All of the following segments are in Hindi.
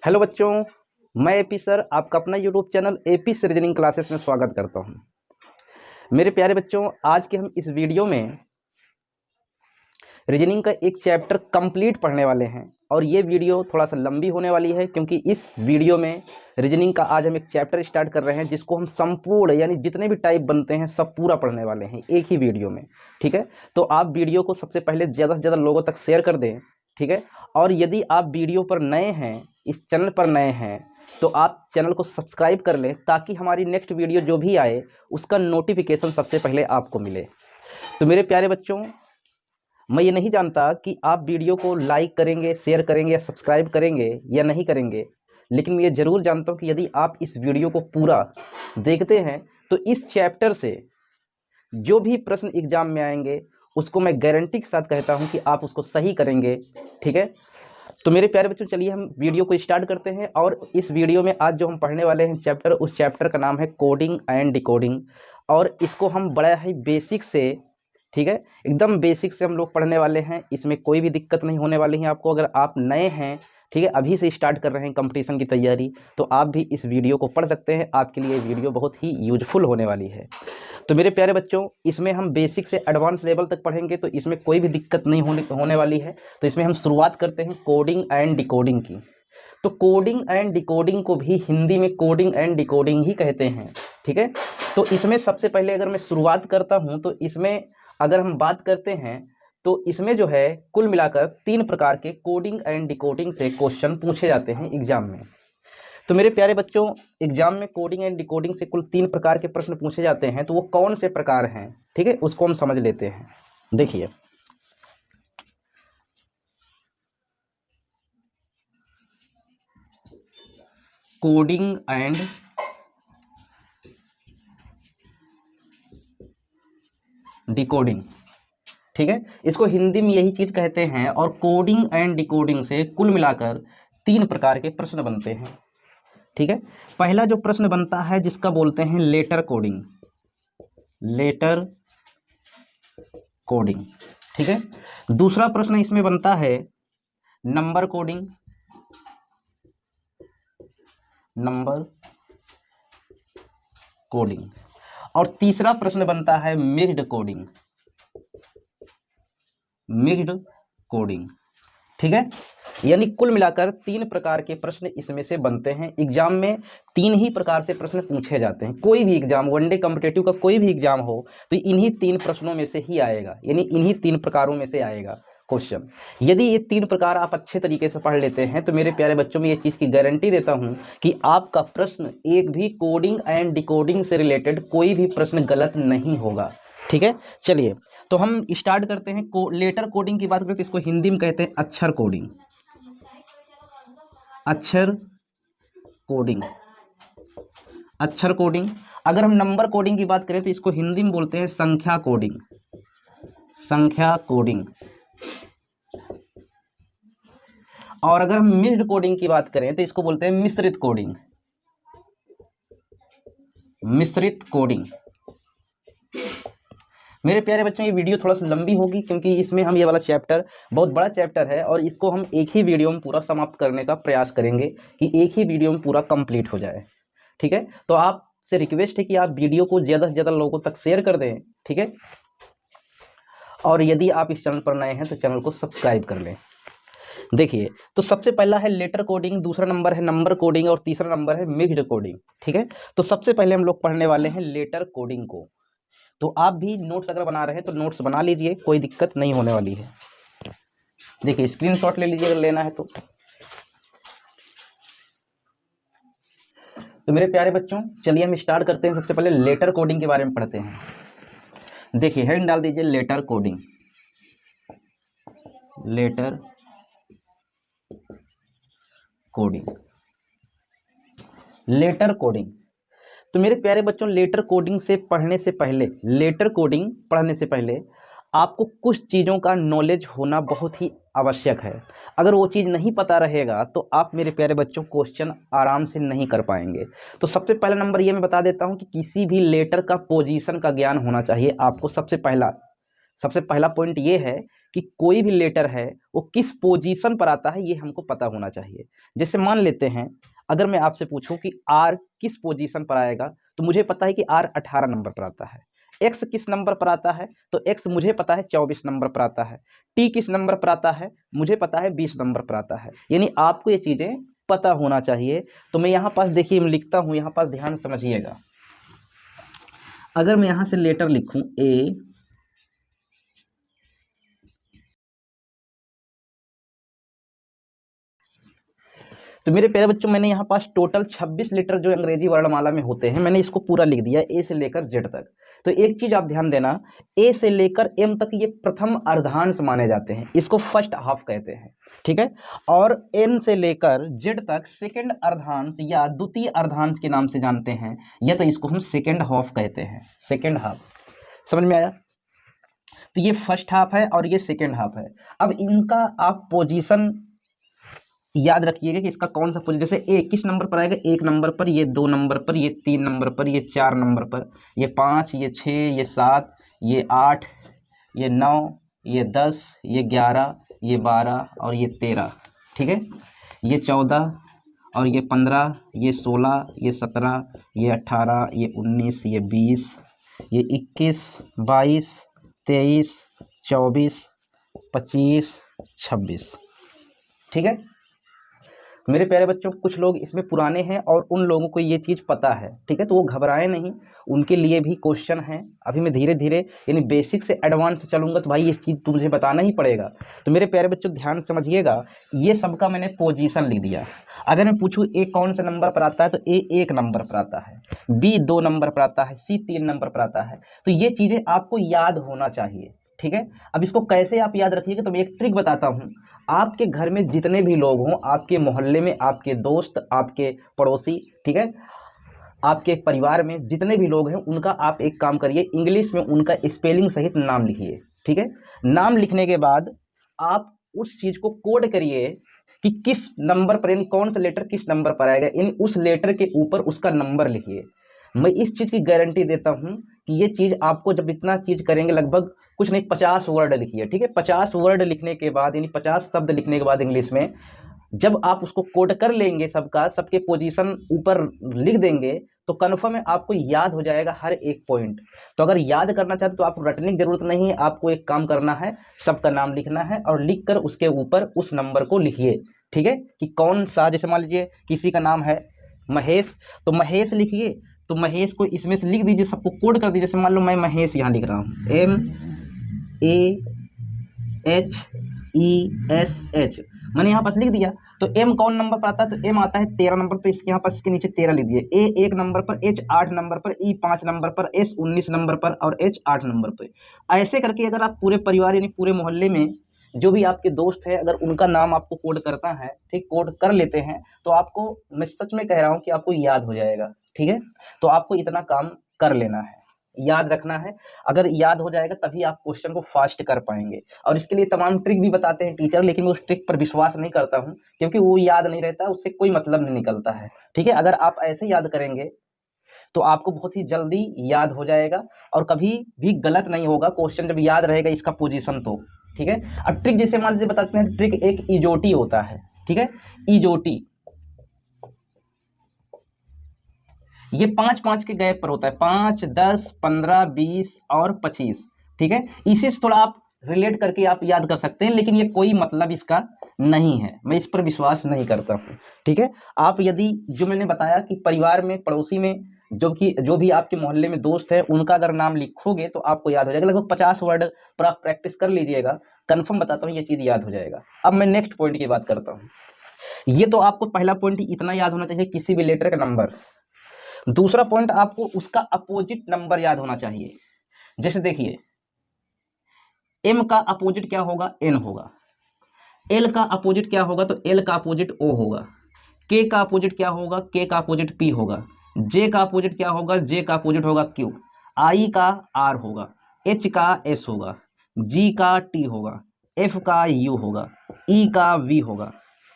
हेलो बच्चों, मैं एपी सर आपका अपना यूट्यूब चैनल एपी से रीजनिंग क्लासेस में स्वागत करता हूं। मेरे प्यारे बच्चों, आज के हम इस वीडियो में रीजनिंग का एक चैप्टर कंप्लीट पढ़ने वाले हैं और ये वीडियो थोड़ा सा लंबी होने वाली है क्योंकि इस वीडियो में रीजनिंग का आज हम एक चैप्टर स्टार्ट कर रहे हैं जिसको हम संपूर्ण यानी जितने भी टाइप बनते हैं सब पूरा पढ़ने वाले हैं एक ही वीडियो में। ठीक है, तो आप वीडियो को सबसे पहले ज़्यादा से ज़्यादा लोगों तक शेयर कर दें। ठीक है, और यदि आप वीडियो पर नए हैं, इस चैनल पर नए हैं, तो आप चैनल को सब्सक्राइब कर लें ताकि हमारी नेक्स्ट वीडियो जो भी आए उसका नोटिफिकेशन सबसे पहले आपको मिले। तो मेरे प्यारे बच्चों, मैं ये नहीं जानता कि आप वीडियो को लाइक करेंगे, शेयर करेंगे या सब्सक्राइब करेंगे या नहीं करेंगे, लेकिन मैं ये ज़रूर जानता हूँ कि यदि आप इस वीडियो को पूरा देखते हैं तो इस चैप्टर से जो भी प्रश्न एग्जाम में आएंगे उसको मैं गारंटी के साथ कहता हूँ कि आप उसको सही करेंगे। ठीक है, तो मेरे प्यारे बच्चों, चलिए हम वीडियो को स्टार्ट करते हैं। और इस वीडियो में आज जो हम पढ़ने वाले हैं चैप्टर, उस चैप्टर का नाम है कोडिंग एंड डिकोडिंग, और इसको हम बड़ा ही बेसिक से, ठीक है, एकदम बेसिक से हम लोग पढ़ने वाले हैं। इसमें कोई भी दिक्कत नहीं होने वाली है आपको। अगर आप नए हैं, ठीक है, अभी से स्टार्ट कर रहे हैं कंपटीशन की तैयारी, तो आप भी इस वीडियो को पढ़ सकते हैं। आपके लिए वीडियो बहुत ही यूजफुल होने वाली है। तो मेरे प्यारे बच्चों, इसमें हम बेसिक से एडवांस लेवल तक पढ़ेंगे, तो इसमें कोई भी दिक्कत नहीं होने वाली है। तो इसमें हम शुरुआत करते हैं कोडिंग एंड डिकोडिंग की। तो कोडिंग एंड डिकोडिंग को भी हिंदी में कोडिंग एंड डिकोडिंग ही कहते हैं। ठीक है, तो इसमें सबसे पहले अगर मैं शुरुआत करता हूं तो इसमें अगर हम बात करते हैं तो इसमें जो है कुल मिलाकर 3 प्रकार के कोडिंग एंड डिकोडिंग से क्वेश्चन पूछे जाते हैं एग्जाम में। तो मेरे प्यारे बच्चों, एग्जाम में कोडिंग एंड डिकोडिंग से कुल 3 प्रकार के प्रश्न पूछे जाते हैं। तो वो कौन से प्रकार हैं, ठीक है, उसको हम समझ लेते हैं। देखिए, कोडिंग एंड डिकोडिंग, ठीक है, इसको हिंदी में यही चीज कहते हैं। और कोडिंग एंड डिकोडिंग से कुल मिलाकर 3 प्रकार के प्रश्न बनते हैं। ठीक है, पहला जो प्रश्न बनता है जिसका बोलते हैं लेटर कोडिंग, लेटर कोडिंग। ठीक है, दूसरा प्रश्न इसमें बनता है नंबर कोडिंग, नंबर कोडिंग। और तीसरा प्रश्न बनता है मिक्स्ड कोडिंग, मिक्स्ड कोडिंग। ठीक है, यानी कुल मिलाकर 3 प्रकार के प्रश्न इसमें से बनते हैं। एग्जाम में 3 ही प्रकार से प्रश्न पूछे जाते हैं। कोई भी एग्जाम, वनडे कॉम्पिटिटिव का कोई भी एग्जाम हो तो इन्हीं 3 प्रश्नों में से ही आएगा, यानी इन्हीं 3 प्रकारों में से आएगा क्वेश्चन। यदि ये 3 प्रकार आप अच्छे तरीके से पढ़ लेते हैं तो मेरे प्यारे बच्चों, में ये चीज़ की गारंटी देता हूं कि आपका प्रश्न एक भी कोडिंग एंड डिकोडिंग से रिलेटेड कोई भी प्रश्न गलत नहीं होगा। ठीक है, चलिए तो हम स्टार्ट करते हैं। लेटर कोडिंग की बात करें तो इसको हिंदी में कहते हैं अक्षर कोडिंग, अक्षर कोडिंग, अक्षर कोडिंग। अगर हम नंबर कोडिंग की बात करें तो इसको हिंदी में बोलते हैं संख्या कोडिंग, संख्या कोडिंग। और अगर हम मिक्स्ड कोडिंग की बात करें तो इसको बोलते हैं मिश्रित कोडिंग, मिश्रित कोडिंग। मेरे प्यारे बच्चों, ये वीडियो थोड़ा सा लंबी होगी क्योंकि इसमें हम ये वाला चैप्टर बहुत बड़ा चैप्टर है और इसको हम एक ही वीडियो में पूरा समाप्त करने का प्रयास करेंगे कि एक ही वीडियो में पूरा कंप्लीट हो जाए। ठीक है, तो आपसे रिक्वेस्ट है कि आप वीडियो को ज़्यादा से ज़्यादा लोगों तक शेयर कर दें। ठीक है, और यदि आप इस चैनल पर नए हैं तो चैनल को सब्सक्राइब कर लें। देखिए, तो सबसे पहला है लेटर कोडिंग, दूसरा नंबर है नंबर कोडिंग और तीसरा नंबर है मिक्स्ड कोडिंग। ठीक है, तो सबसे पहले हम लोग पढ़ने वाले हैं लेटर कोडिंग को। तो आप भी नोट्स अगर बना रहे हैं तो नोट्स बना लीजिए, कोई दिक्कत नहीं होने वाली है। देखिए, स्क्रीनशॉट ले लीजिए अगर लेना है तो। मेरे प्यारे बच्चों, चलिए हम स्टार्ट करते हैं। सबसे पहले लेटर कोडिंग के बारे में पढ़ते हैं। देखिए, हेडिंग डाल दीजिए letter coding, letter coding, letter coding. तो मेरे प्यारे बच्चों, लेटर कोडिंग से पढ़ने से पहले, लेटर कोडिंग पढ़ने से पहले आपको कुछ चीज़ों का नॉलेज होना बहुत ही आवश्यक है। अगर वो चीज़ नहीं पता रहेगा तो आप मेरे प्यारे बच्चों क्वेश्चन आराम से नहीं कर पाएंगे। तो सबसे पहला नंबर ये मैं बता देता हूँ कि किसी भी लेटर का पोजीशन का ज्ञान होना चाहिए आपको। सबसे पहला सबसे पहला पॉइंट ये है कि कोई भी लेटर है वो किस पोजीशन पर आता है ये हमको पता होना चाहिए। जैसे मान लेते हैं अगर मैं आपसे पूछूं कि आर किस पोजीशन पर आएगा, तो मुझे पता है कि आर 18 नंबर पर आता है। एक्स किस नंबर पर आता है, तो एक्स मुझे पता है 24 नंबर पर आता है। टी किस नंबर पर आता है, मुझे पता है 20 नंबर पर आता है। यानी आपको ये चीजें पता होना चाहिए। तो मैं यहाँ पास देखिए मैं लिखता हूँ, यहाँ पास ध्यान समझिएगा। अगर मैं यहाँ से लेटर लिखूं ए, तो मेरे प्यारे बच्चों मैंने यहाँ पास टोटल 26 लेटर जो अंग्रेजी वर्णमाला में होते हैं मैंने इसको पूरा लिख दिया ए से लेकर जेड तक। तो एक चीज आप ध्यान देना, ए से लेकर एम तक ये प्रथम अर्धांश माने जाते हैं, इसको फर्स्ट हाफ कहते हैं, ठीक है। और एन से लेकर जेड तक सेकेंड अर्धांश या द्वितीय अर्धांश के नाम से जानते हैं, या तो इसको हम सेकेंड हाफ कहते हैं, सेकेंड हाफ। समझ में आया? तो ये फर्स्ट हाफ है और ये सेकेंड हाफ है। अब इनका आप पोजीशन याद रखिएगा कि इसका कौन सा पोजीशन, जैसे ए किस नंबर पर आएगा, 1 नंबर पर, ये 2 नंबर पर, ये 3 नंबर पर, ये 4 नंबर पर, ये 5, ये 6, ये 7, ये 8, ये 9, ये 10, ये 11, ये 12 और ये 13, ठीक है। ये 14 और ये 15, ये 16, ये 17, ये 18, ये 19, ये 20, ये 21, 22, 23, 24, 25, 26, ठीक है। मेरे प्यारे बच्चों कुछ लोग इसमें पुराने हैं और उन लोगों को ये चीज़ पता है, ठीक है, तो वो घबराए नहीं, उनके लिए भी क्वेश्चन है। अभी मैं धीरे धीरे यानी बेसिक से एडवांस चलूंगा, तो भाई इस चीज़ तो मुझे बताना ही पड़ेगा। तो मेरे प्यारे बच्चों ध्यान समझिएगा, ये सबका मैंने पोजीशन लिख दिया। अगर मैं पूछूँ ए कौन से नंबर पर आता है, तो ए 1 नंबर पर आता है, बी 2 नंबर पर आता है, सी 3 नंबर पर आता है। तो ये चीज़ें आपको याद होना चाहिए, ठीक है। अब इसको कैसे आप याद रखिएगा, तो मैं एक ट्रिक बताता हूँ। आपके घर में जितने भी लोग हों, आपके मोहल्ले में आपके दोस्त, आपके पड़ोसी, ठीक है, आपके परिवार में जितने भी लोग हैं उनका आप एक काम करिए, इंग्लिश में उनका स्पेलिंग सहित नाम लिखिए, ठीक है। नाम लिखने के बाद आप उस चीज़ को कोड करिए कि किस नंबर पर, यानी कौन सा लेटर किस नंबर पर आएगा, यानी उस लेटर के ऊपर उसका नंबर लिखिए। मैं इस चीज़ की गारंटी देता हूँ कि ये चीज़ आपको जब इतना चीज़ करेंगे, लगभग कुछ नहीं 50 वर्ड लिखिए, ठीक है। 50 वर्ड लिखने के बाद यानी 50 शब्द लिखने के बाद इंग्लिश में जब आप उसको कोड कर लेंगे, सबका सबके पोजीशन ऊपर लिख देंगे, तो कन्फर्म है आपको याद हो जाएगा हर एक पॉइंट। तो अगर याद करना चाहते तो आपको रटने की जरूरत नहीं है, आपको एक काम करना है, सबका नाम लिखना है और लिख कर उसके ऊपर उस नंबर को लिखिए, ठीक है। कि कौन सा, जैसे मान लीजिए किसी का नाम है महेश, तो महेश लिखिए, तो महेश को इसमें से लिख दीजिए, सबको कोड कर दीजिए। जैसे मान लो मैं महेश यहाँ लिख रहा हूँ, MEAHESH, मैंने यहाँ पास लिख दिया। तो एम कौन नंबर पर आता है, तो एम आता है 13 नंबर, तो इसके यहाँ पास इसके नीचे 13 लिख दिए। ए 1 नंबर पर, एच 8 नंबर पर, ई 5 नंबर पर, एस 19 नंबर पर और एच 8 नंबर पर। ऐसे करके अगर आप पूरे परिवार यानी पूरे मोहल्ले में जो भी आपके दोस्त हैं, अगर उनका नाम आपको कोड करता है, ठीक, कोड कर लेते हैं, तो आपको, मैं सच में कह रहा हूँ कि आपको याद हो जाएगा, ठीक है। तो आपको इतना काम कर लेना है, याद रखना है। अगर याद हो जाएगा तभी आप क्वेश्चन को फास्ट कर पाएंगे। और इसके लिए तमाम ट्रिक भी बताते हैं टीचर, लेकिन उस ट्रिक पर विश्वास नहीं करता हूं, क्योंकि वो याद नहीं रहता, उससे कोई मतलब नहीं निकलता है, ठीक है। अगर आप ऐसे याद करेंगे तो आपको बहुत ही जल्दी याद हो जाएगा और कभी भी गलत नहीं होगा क्वेश्चन जब याद रहेगा इसका पोजीशन, तो ठीक है। अब ट्रिक जैसे मान लीजिए बताते हैं, ट्रिक एक इजोटी होता है, ठीक है, इजोटी, ये 5-5 के गैप पर होता है, 5, 10, 15, 20 और 25, ठीक है। इसी से थोड़ा आप रिलेट करके आप याद कर सकते हैं, लेकिन ये कोई मतलब इसका नहीं है, मैं इस पर विश्वास नहीं करता हूँ, ठीक है। आप यदि जो मैंने बताया कि परिवार में, पड़ोसी में, जो भी आपके मोहल्ले में दोस्त है, उनका अगर नाम लिखोगे तो आपको याद हो जाएगा। लगभग 50 वर्ड पर आप प्रैक्टिस कर लीजिएगा, कन्फर्म बताता हूँ ये चीज़ याद हो जाएगा। अब मैं नेक्स्ट पॉइंट की बात करता हूँ। ये तो आपको पहला पॉइंट इतना याद होना चाहिए, किसी भी लेटर का नंबर। दूसरा पॉइंट, आपको उसका अपोजिट नंबर याद होना चाहिए। जैसे देखिए, एम का अपोजिट क्या होगा, एन होगा। एल का अपोजिट क्या होगा, तो एल का अपोजिट ओ होगा। के का अपोजिट क्या होगा, के का अपोजिट पी होगा। जे का अपोजिट क्या होगा, जे का अपोजिट होगा क्यू। आई का आर होगा, एच का एस होगा, जी का टी होगा, एफ का यू होगा, ई का वी होगा,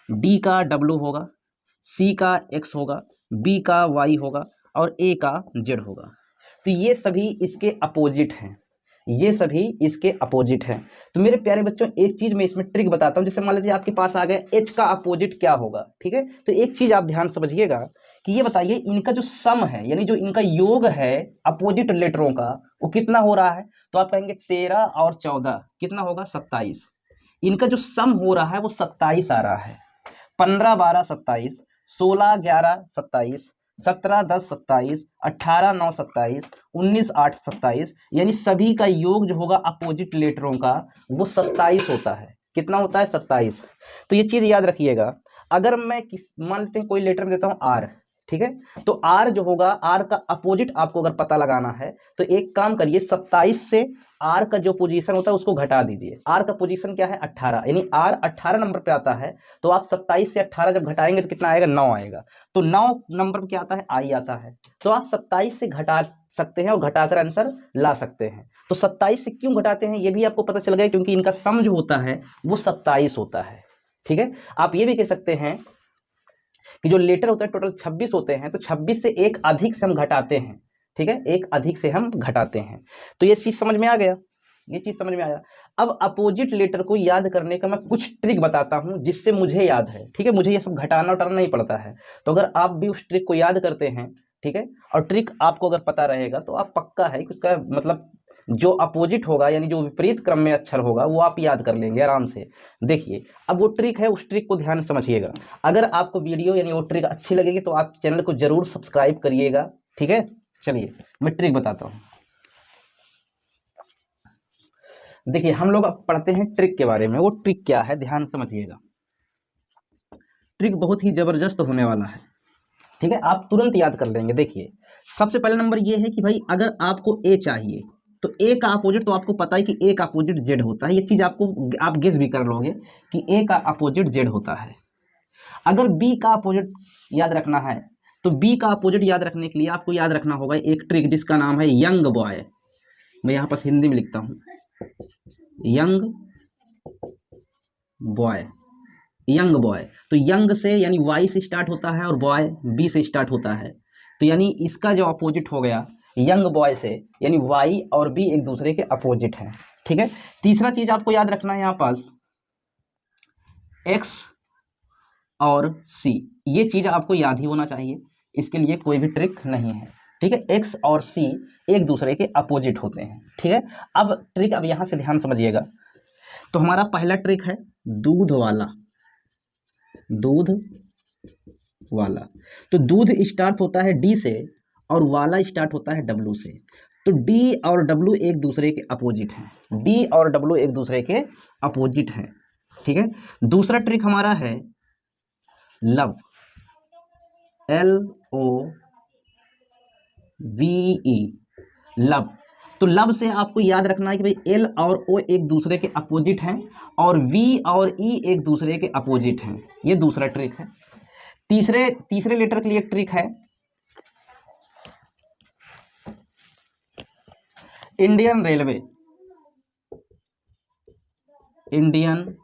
डी का डब्ल्यू होगा, सी का एक्स होगा, बी का वाई होगा और ए का जेड होगा। तो ये सभी इसके अपोजिट हैं, ये सभी इसके अपोजिट हैं। तो मेरे प्यारे बच्चों एक चीज मैं इसमें ट्रिक बताता हूँ, जैसे मान लीजिए आपके पास आ गया H का अपोजिट क्या होगा, ठीक है। तो एक चीज आप ध्यान समझिएगा कि ये बताइए इनका जो सम है यानी जो इनका योग है अपोजिट लेटरों का वो कितना हो रहा है। तो आप कहेंगे 13 और 14 कितना होगा 27। इनका जो सम हो रहा है वो 27 आ रहा है। 15 12 27, 16 11 27, 17 10 27, 18 9 27, 19 8 27, यानी सभी का योग जो होगा अपोजिट लेटरों का वो 27 होता है। कितना होता है 27। तो ये चीज याद रखिएगा। अगर मैं मान लेते हैं कोई लेटर में देता हूं आर, ठीक है, तो आर जो होगा आर का अपोजिट आपको अगर पता लगाना है तो एक काम करिए 27 से आर का जो पोजीशन होता है उसको घटा दीजिए। आर का पोजीशन क्या है 18, यानी आर 18 नंबर पे आता है। तो आप 27 से 18 जब घटाएंगे तो कितना आएगा 9 आएगा। तो 9 नंबर पे क्या आता है आई आता है। तो आप 27 से घटा सकते हैं और घटाकर आंसर ला सकते हैं। तो 27 से क्यों घटाते हैं ये भी आपको पता चल गया, क्योंकि इनका सम जो होता है वो 27 होता है, ठीक है। आप ये भी कह सकते हैं कि जो लेटर होते हैं टोटल 26 होते हैं, तो 26 से एक अधिक से हम घटाते हैं, ठीक है, एक अधिक से हम घटाते हैं। तो ये चीज समझ में आ गया, ये चीज समझ में आया। अब अपोजिट लेटर को याद करने का मैं कुछ ट्रिक बताता हूं जिससे मुझे याद है, ठीक है, मुझे ये सब घटाना उटाना नहीं पड़ता है। तो अगर आप भी उस ट्रिक को याद करते हैं, ठीक है, और ट्रिक आपको अगर पता रहेगा तो आप पक्का है कि उसका मतलब जो अपोजिट होगा यानी जो विपरीत क्रम में अक्षर होगा वो आप याद कर लेंगे आराम से। देखिए अब वो ट्रिक है, उस ट्रिक को ध्यान से समझिएगा। अगर आपको वीडियो यानी वो ट्रिक अच्छी लगेगी तो आप चैनल को जरूर सब्सक्राइब करिएगा, ठीक है। चलिए मैं ट्रिक बताता हूँ। देखिए हम लोग अब पढ़ते हैं ट्रिक के बारे में। वो ट्रिक क्या है ध्यान समझिएगा। ट्रिक बहुत ही जबरदस्त होने वाला है, ठीक है, आप तुरंत याद कर लेंगे। देखिए सबसे पहला नंबर ये है कि भाई अगर आपको ए चाहिए तो ए का अपोजिट तो आपको पता है कि ए का अपोजिट जेड होता है। ये चीज आपको आप गेस भी कर लोगे कि ए का अपोजिट जेड होता है। अगर बी का अपोजिट याद रखना है तो बी का अपोजिट याद रखने के लिए आपको याद रखना होगा एक ट्रिक जिसका नाम है यंग बॉय। मैं यहाँ पर हिंदी में लिखता हूँ यंग बॉय, यंग बॉय। तो यंग से यानी वाई से स्टार्ट होता है और बॉय बी से स्टार्ट होता है। तो यानी इसका जो अपोजिट हो गया यंग बॉय से, यानी वाई और बी एक दूसरे के अपोजिट हैं, ठीक है। तीसरा चीज आपको याद रखना है यहाँ पास एक्स और सी, ये चीज आपको याद ही होना चाहिए, इसके लिए कोई भी ट्रिक नहीं है, ठीक है। एक्स और सी एक दूसरे के अपोजिट होते हैं, ठीक है। अब ट्रिक अब यहां से ध्यान समझिएगा। तो हमारा पहला ट्रिक है दूध वाला, दूध वाला। तो दूध स्टार्ट होता है डी से और वाला स्टार्ट होता है डब्लू से। तो डी और डब्लू एक दूसरे के अपोजिट हैं, डी और डब्लू एक दूसरे के अपोजिट हैं, ठीक है। दूसरा ट्रिक हमारा है love, L O V E, love. तो लव से आपको याद रखना है कि भाई एल और ओ एक दूसरे के अपोजिट हैं और वी और ई एक दूसरे के अपोजिट हैं। ये दूसरा ट्रिक है। तीसरे लेटर के लिए ट्रिक है इंडियन रेलवे, इंडियन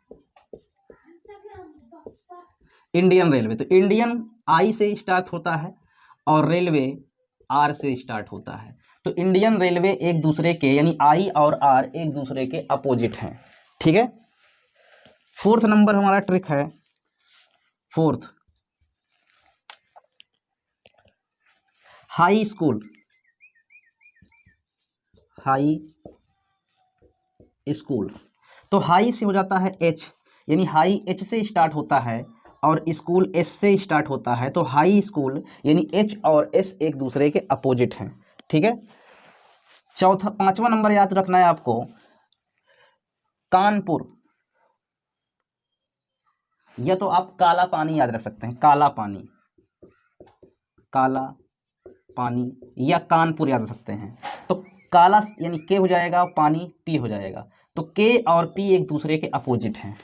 रेलवे। तो इंडियन आई से स्टार्ट होता है और रेलवे आर से स्टार्ट होता है। तो इंडियन रेलवे एक दूसरे के यानी आई और आर एक दूसरे के अपोजिट हैं, ठीक है। फोर्थ नंबर हमारा ट्रिक है fourth high school, high school. तो हाई से हो जाता है एच, यानी हाई एच से स्टार्ट होता है और स्कूल एस से स्टार्ट होता है। तो हाई स्कूल यानी एच और एस एक दूसरे के अपोजिट हैं, ठीक है। पांचवा नंबर याद रखना है आपको कानपुर, या तो आप काला पानी याद रख सकते हैं, काला पानी, काला पानी, या कानपुर याद रख सकते हैं। तो काला यानी के हो जाएगा, पानी पी हो जाएगा। तो के और पी एक दूसरे के अपोजिट हैं,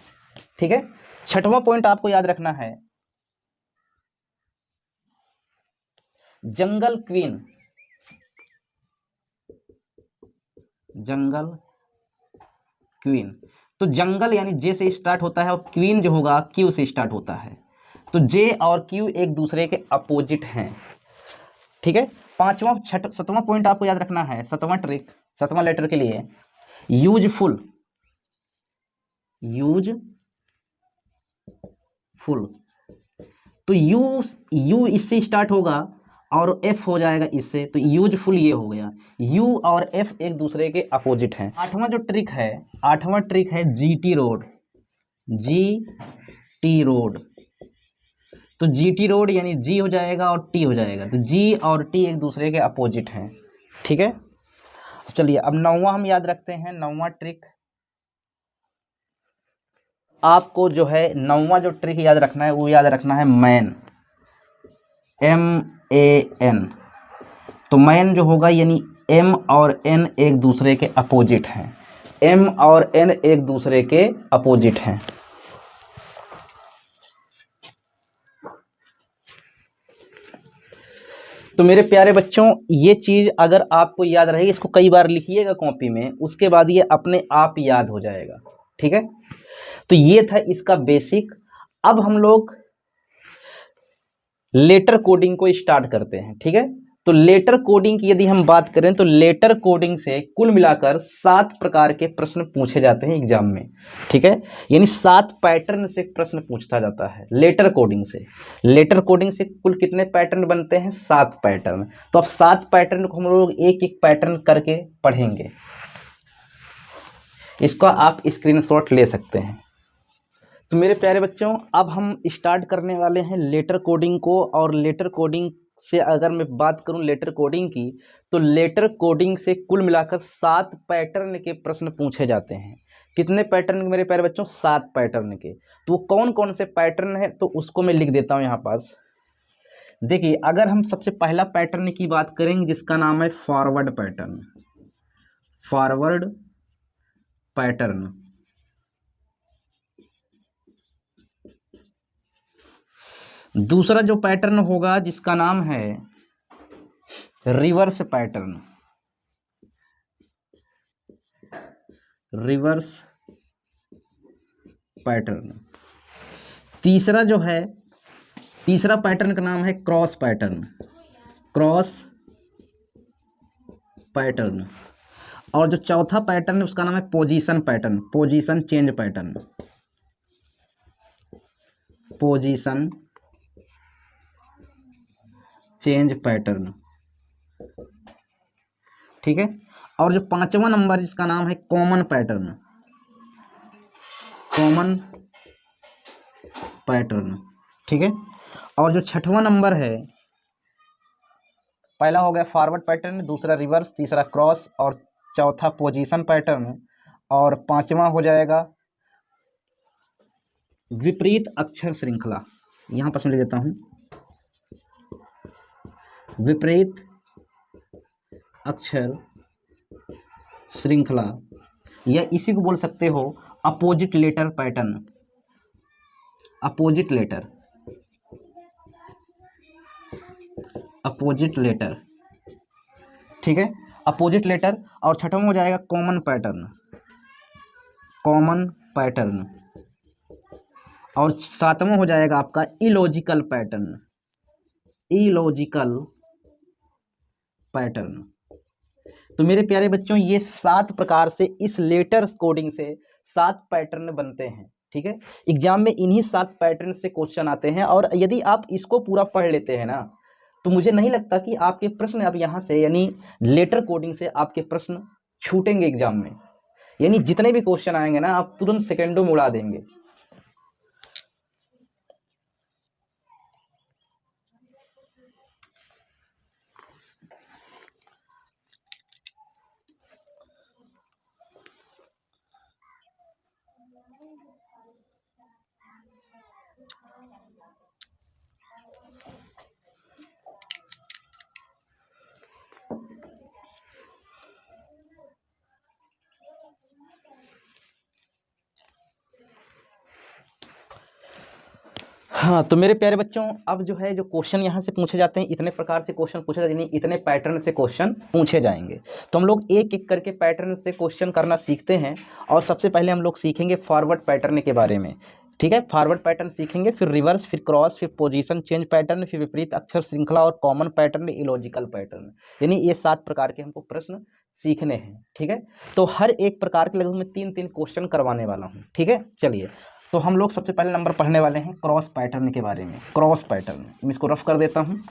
ठीक है। छठवां पॉइंट आपको याद रखना है जंगल क्वीन, जंगल क्वीन। तो जंगल यानी जे से स्टार्ट होता है और क्वीन जो होगा क्यू से स्टार्ट होता है। तो जे और क्यू एक दूसरे के अपोजिट हैं, ठीक है। सतवां पॉइंट आपको याद रखना है, सतवां ट्रिक, सतवां लेटर के लिए यूजफुल, तो यू इससे स्टार्ट होगा और एफ हो जाएगा इससे, तो यूजफुल ये हो गया। यू और एफ एक दूसरे के अपोजिट हैं। आठवां ट्रिक है जीटी रोड, तो जीटी रोड यानी जी हो जाएगा और टी हो जाएगा, तो जी और टी एक दूसरे के अपोजिट हैं। ठीक है, चलिए अब नौवां हम याद रखते हैं। नौवां ट्रिक आपको जो है, नौवां जो ट्रिक याद रखना है वो याद रखना है मैन, MAN। तो मैन जो होगा यानी M और N एक दूसरे के अपोजिट हैं, M और N एक दूसरे के अपोजिट हैं। तो मेरे प्यारे बच्चों, ये चीज़ अगर आपको याद रहेगी, इसको कई बार लिखिएगा कॉपी में, उसके बाद ये अपने आप याद हो जाएगा। ठीक है, तो ये था इसका बेसिक। अब हम लोग लेटर कोडिंग को स्टार्ट करते हैं। ठीक है, तो लेटर कोडिंग की यदि हम बात करें तो लेटर कोडिंग से कुल मिलाकर 7 प्रकार के प्रश्न पूछे जाते हैं एग्जाम में। ठीक है, यानी 7 पैटर्न से प्रश्न पूछा जाता है लेटर कोडिंग से। लेटर कोडिंग से कुल कितने पैटर्न बनते हैं? 7 पैटर्न। तो अब 7 पैटर्न को हम लोग एक एक पैटर्न करके पढ़ेंगे। इसका आप स्क्रीनशॉट ले सकते हैं। तो मेरे प्यारे बच्चों, अब हम स्टार्ट करने वाले हैं लेटर कोडिंग को। और लेटर कोडिंग से अगर मैं बात करूं लेटर कोडिंग की, तो लेटर कोडिंग से कुल मिलाकर 7 पैटर्न के प्रश्न पूछे जाते हैं। कितने पैटर्न के मेरे प्यारे बच्चों? 7 पैटर्न के। तो वो कौन कौन से पैटर्न है तो उसको मैं लिख देता हूं यहाँ पास। देखिए, अगर हम सबसे पहला पैटर्न की बात करेंगे जिसका नाम है फॉरवर्ड पैटर्न, फॉरवर्ड पैटर्न। दूसरा जो पैटर्न होगा जिसका नाम है रिवर्स पैटर्न, रिवर्स पैटर्न। तीसरा जो है, तीसरा पैटर्न का नाम है क्रॉस पैटर्न, क्रॉस पैटर्न। और जो चौथा पैटर्न है उसका नाम है position pattern, position change pattern, position change pattern. ठीक है, और जो 5वां नंबर जिसका नाम है कॉमन पैटर्न, कॉमन पैटर्न। ठीक है, और जो 6वां नंबर है, पहला हो गया फॉरवर्ड पैटर्न, दूसरा रिवर्स, तीसरा क्रॉस और चौथा पोजीशन पैटर्न, और 5वां हो जाएगा विपरीत अक्षर श्रृंखला। यहां पर मैं लिख देता हूं विपरीत अक्षर श्रृंखला, या इसी को बोल सकते हो opposite letter pattern, opposite letter, opposite letter. ठीक है, अपोजिट लेटर। और 6वां हो जाएगा कॉमन पैटर्न, कॉमन पैटर्न। और 7वां हो जाएगा आपका इलॉजिकल पैटर्न, इलॉजिकल पैटर्न। तो मेरे प्यारे बच्चों, ये 7 प्रकार से इस लेटर कोडिंग से 7 पैटर्न बनते हैं। ठीक है, एग्जाम में इन्हीं 7 पैटर्न से क्वेश्चन आते हैं। और यदि आप इसको पूरा पढ़ लेते हैं ना, तो मुझे नहीं लगता कि आपके प्रश्न अब यहाँ से, यानी लेटर कोडिंग से आपके प्रश्न छूटेंगे एग्जाम में। यानी जितने भी क्वेश्चन आएंगे ना, आप तुरंत सेकेंडों में उड़ा देंगे। हाँ, तो मेरे प्यारे बच्चों, अब जो है, जो क्वेश्चन यहाँ से पूछे जाते हैं, इतने प्रकार से क्वेश्चन पूछे जाते हैं, इतने पैटर्न से क्वेश्चन पूछे जाएंगे। तो हम लोग एक एक करके पैटर्न से क्वेश्चन करना सीखते हैं। और सबसे पहले हम लोग सीखेंगे फॉरवर्ड पैटर्न के बारे में। ठीक है, फॉरवर्ड पैटर्न सीखेंगे, फिर रिवर्स, फिर क्रॉस, फिर पोजीशन चेंज पैटर्न, फिर विपरीत अक्षर श्रृंखला और कॉमन पैटर्न, इलॉजिकल पैटर्न, यानी ये 7 प्रकार के हमको प्रश्न सीखने हैं। ठीक है, तो हर एक प्रकार के लगभग मैं 3-3 क्वेश्चन करवाने वाला हूँ। ठीक है, चलिए, तो हम लोग सबसे पहले नंबर पढ़ने वाले हैं क्रॉस पैटर्न के बारे में। क्रॉस पैटर्न, मैं इसको रफ कर देता हूँ।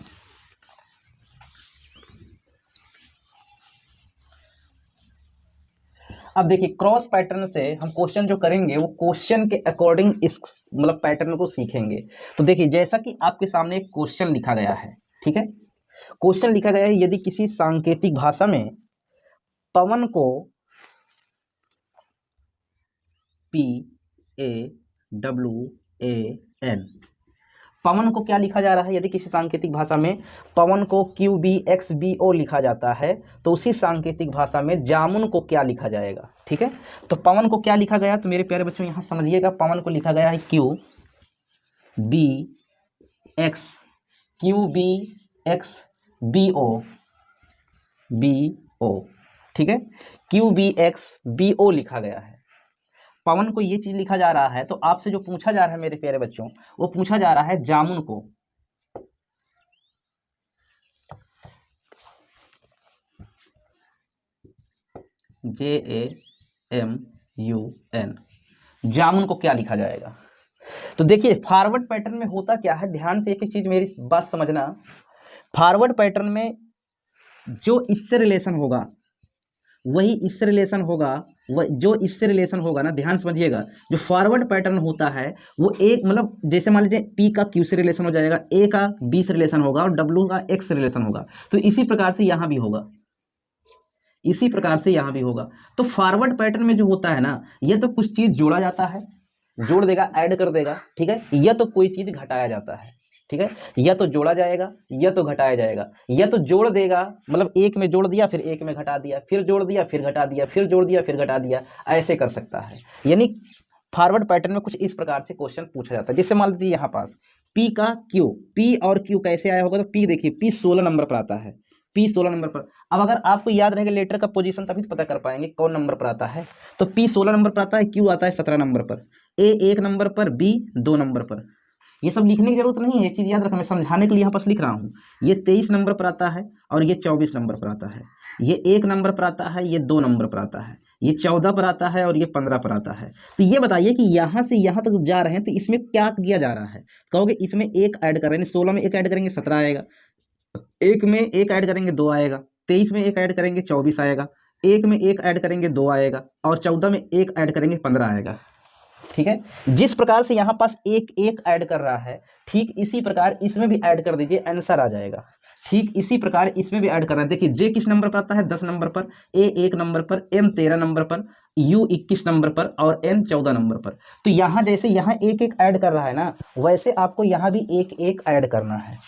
अब देखिए, क्रॉस पैटर्न से हम क्वेश्चन जो करेंगे वो क्वेश्चन के अकॉर्डिंग इस मतलब पैटर्न को सीखेंगे। तो देखिए, जैसा कि आपके सामने एक क्वेश्चन लिखा गया है, ठीक है, क्वेश्चन लिखा गया है, यदि किसी सांकेतिक भाषा में पवन को PAWAN, पवन को क्या लिखा जा रहा है, यदि किसी सांकेतिक भाषा में पवन को QBXBO लिखा जाता है, तो उसी सांकेतिक भाषा में जामुन को क्या लिखा जाएगा। ठीक है, तो पवन को क्या लिखा गया, तो मेरे प्यारे बच्चों यहाँ समझिएगा, पवन को लिखा गया है QBXBO, ठीक है, QBXBO लिखा गया है। पवन को ये चीज लिखा जा रहा है, तो आपसे जो पूछा जा रहा है मेरे प्यारे बच्चों, वो पूछा जा रहा है जामुन को, JAMUN, जामुन को क्या लिखा जाएगा। तो देखिए, फॉरवर्ड पैटर्न में होता क्या है, ध्यान से एक चीज मेरी बात समझना, फॉरवर्ड पैटर्न में जो इससे रिलेशन होगा वही इससे रिलेशन होगा, जो इससे रिलेशन होगा ना, ध्यान समझिएगा, जो फॉरवर्ड पैटर्न होता है वो एक मतलब जैसे मान लीजिए P का Q से रिलेशन हो जाएगा, A का B से रिलेशन होगा और W का X से रिलेशन होगा, तो इसी प्रकार से यहाँ भी होगा, इसी प्रकार से यहाँ भी होगा। तो फॉरवर्ड पैटर्न में जो होता है ना, ये तो कुछ चीज जोड़ा जाता है, जोड़ देगा, ऐड कर देगा, ठीक है, या तो कोई चीज घटाया जाता है, ठीक है, या तो जोड़ा जाएगा या तो घटाया जाएगा, या तो जोड़ देगा, मतलब एक में जोड़ दिया फिर एक में घटा दिया, फिर जोड़ दिया फिर घटा दिया, फिर जोड़ दिया फिर घटा दिया, ऐसे कर सकता है। यानी फॉरवर्ड पैटर्न में कुछ इस प्रकार से क्वेश्चन पूछा जाता है। जिससे मान लीजिए यहाँ पास P का Q, P और Q कैसे आया होगा, तो P देखिए, P 16 नंबर पर आता है, P 16 नंबर पर। अब अगर आपको याद रहेगा लेटर का पोजीशन, तभी तो पता कर पाएंगे कौन नंबर पर आता है। तो P 16 नंबर पर आता है, Q आता है 17 नंबर पर, A 1 नंबर पर, B 2 नंबर पर। ये सब लिखने की जरूरत नहीं है, एक चीज याद रखना, मैं समझाने के लिए यहाँ पास लिख रहा हूँ। ये 23 नंबर पर आता है और ये 24 नंबर पर आता है, ये 1 नंबर पर आता है, ये 2 नंबर पर आता है, ये 14 पर आता है और ये 15 पर आता है। तो ये बताइए कि यहाँ से यहाँ तक जा रहे हैं तो इसमें क्या किया जा रहा है, कहोगे इसमें एक ऐड कर रहे हैं, 16 में एक ऐड करेंगे 17 आएगा, एक में एक ऐड करेंगे 2 आएगा, 23 में एक ऐड करेंगे 24 आएगा, एक में एक ऐड करेंगे 2 आएगा, और 14 में एक ऐड करेंगे 15 आएगा। ठीक है, जिस प्रकार से यहाँ पास एक एक ऐड कर रहा है, ठीक इसी प्रकार इसमें भी ऐड कर दीजिए, आंसर आ जाएगा। ठीक इसी प्रकार इसमें भी ऐड कर रहा है। देखिए, जे किस नंबर पर आता है, 10 नंबर पर, ए 1 नंबर पर, एम 13 नंबर पर, यू 21 नंबर पर और एन 14 नंबर पर। तो यहाँ जैसे यहाँ एक एक ऐड कर रहा है ना, वैसे आपको यहाँ भी एक एक ऐड करना है।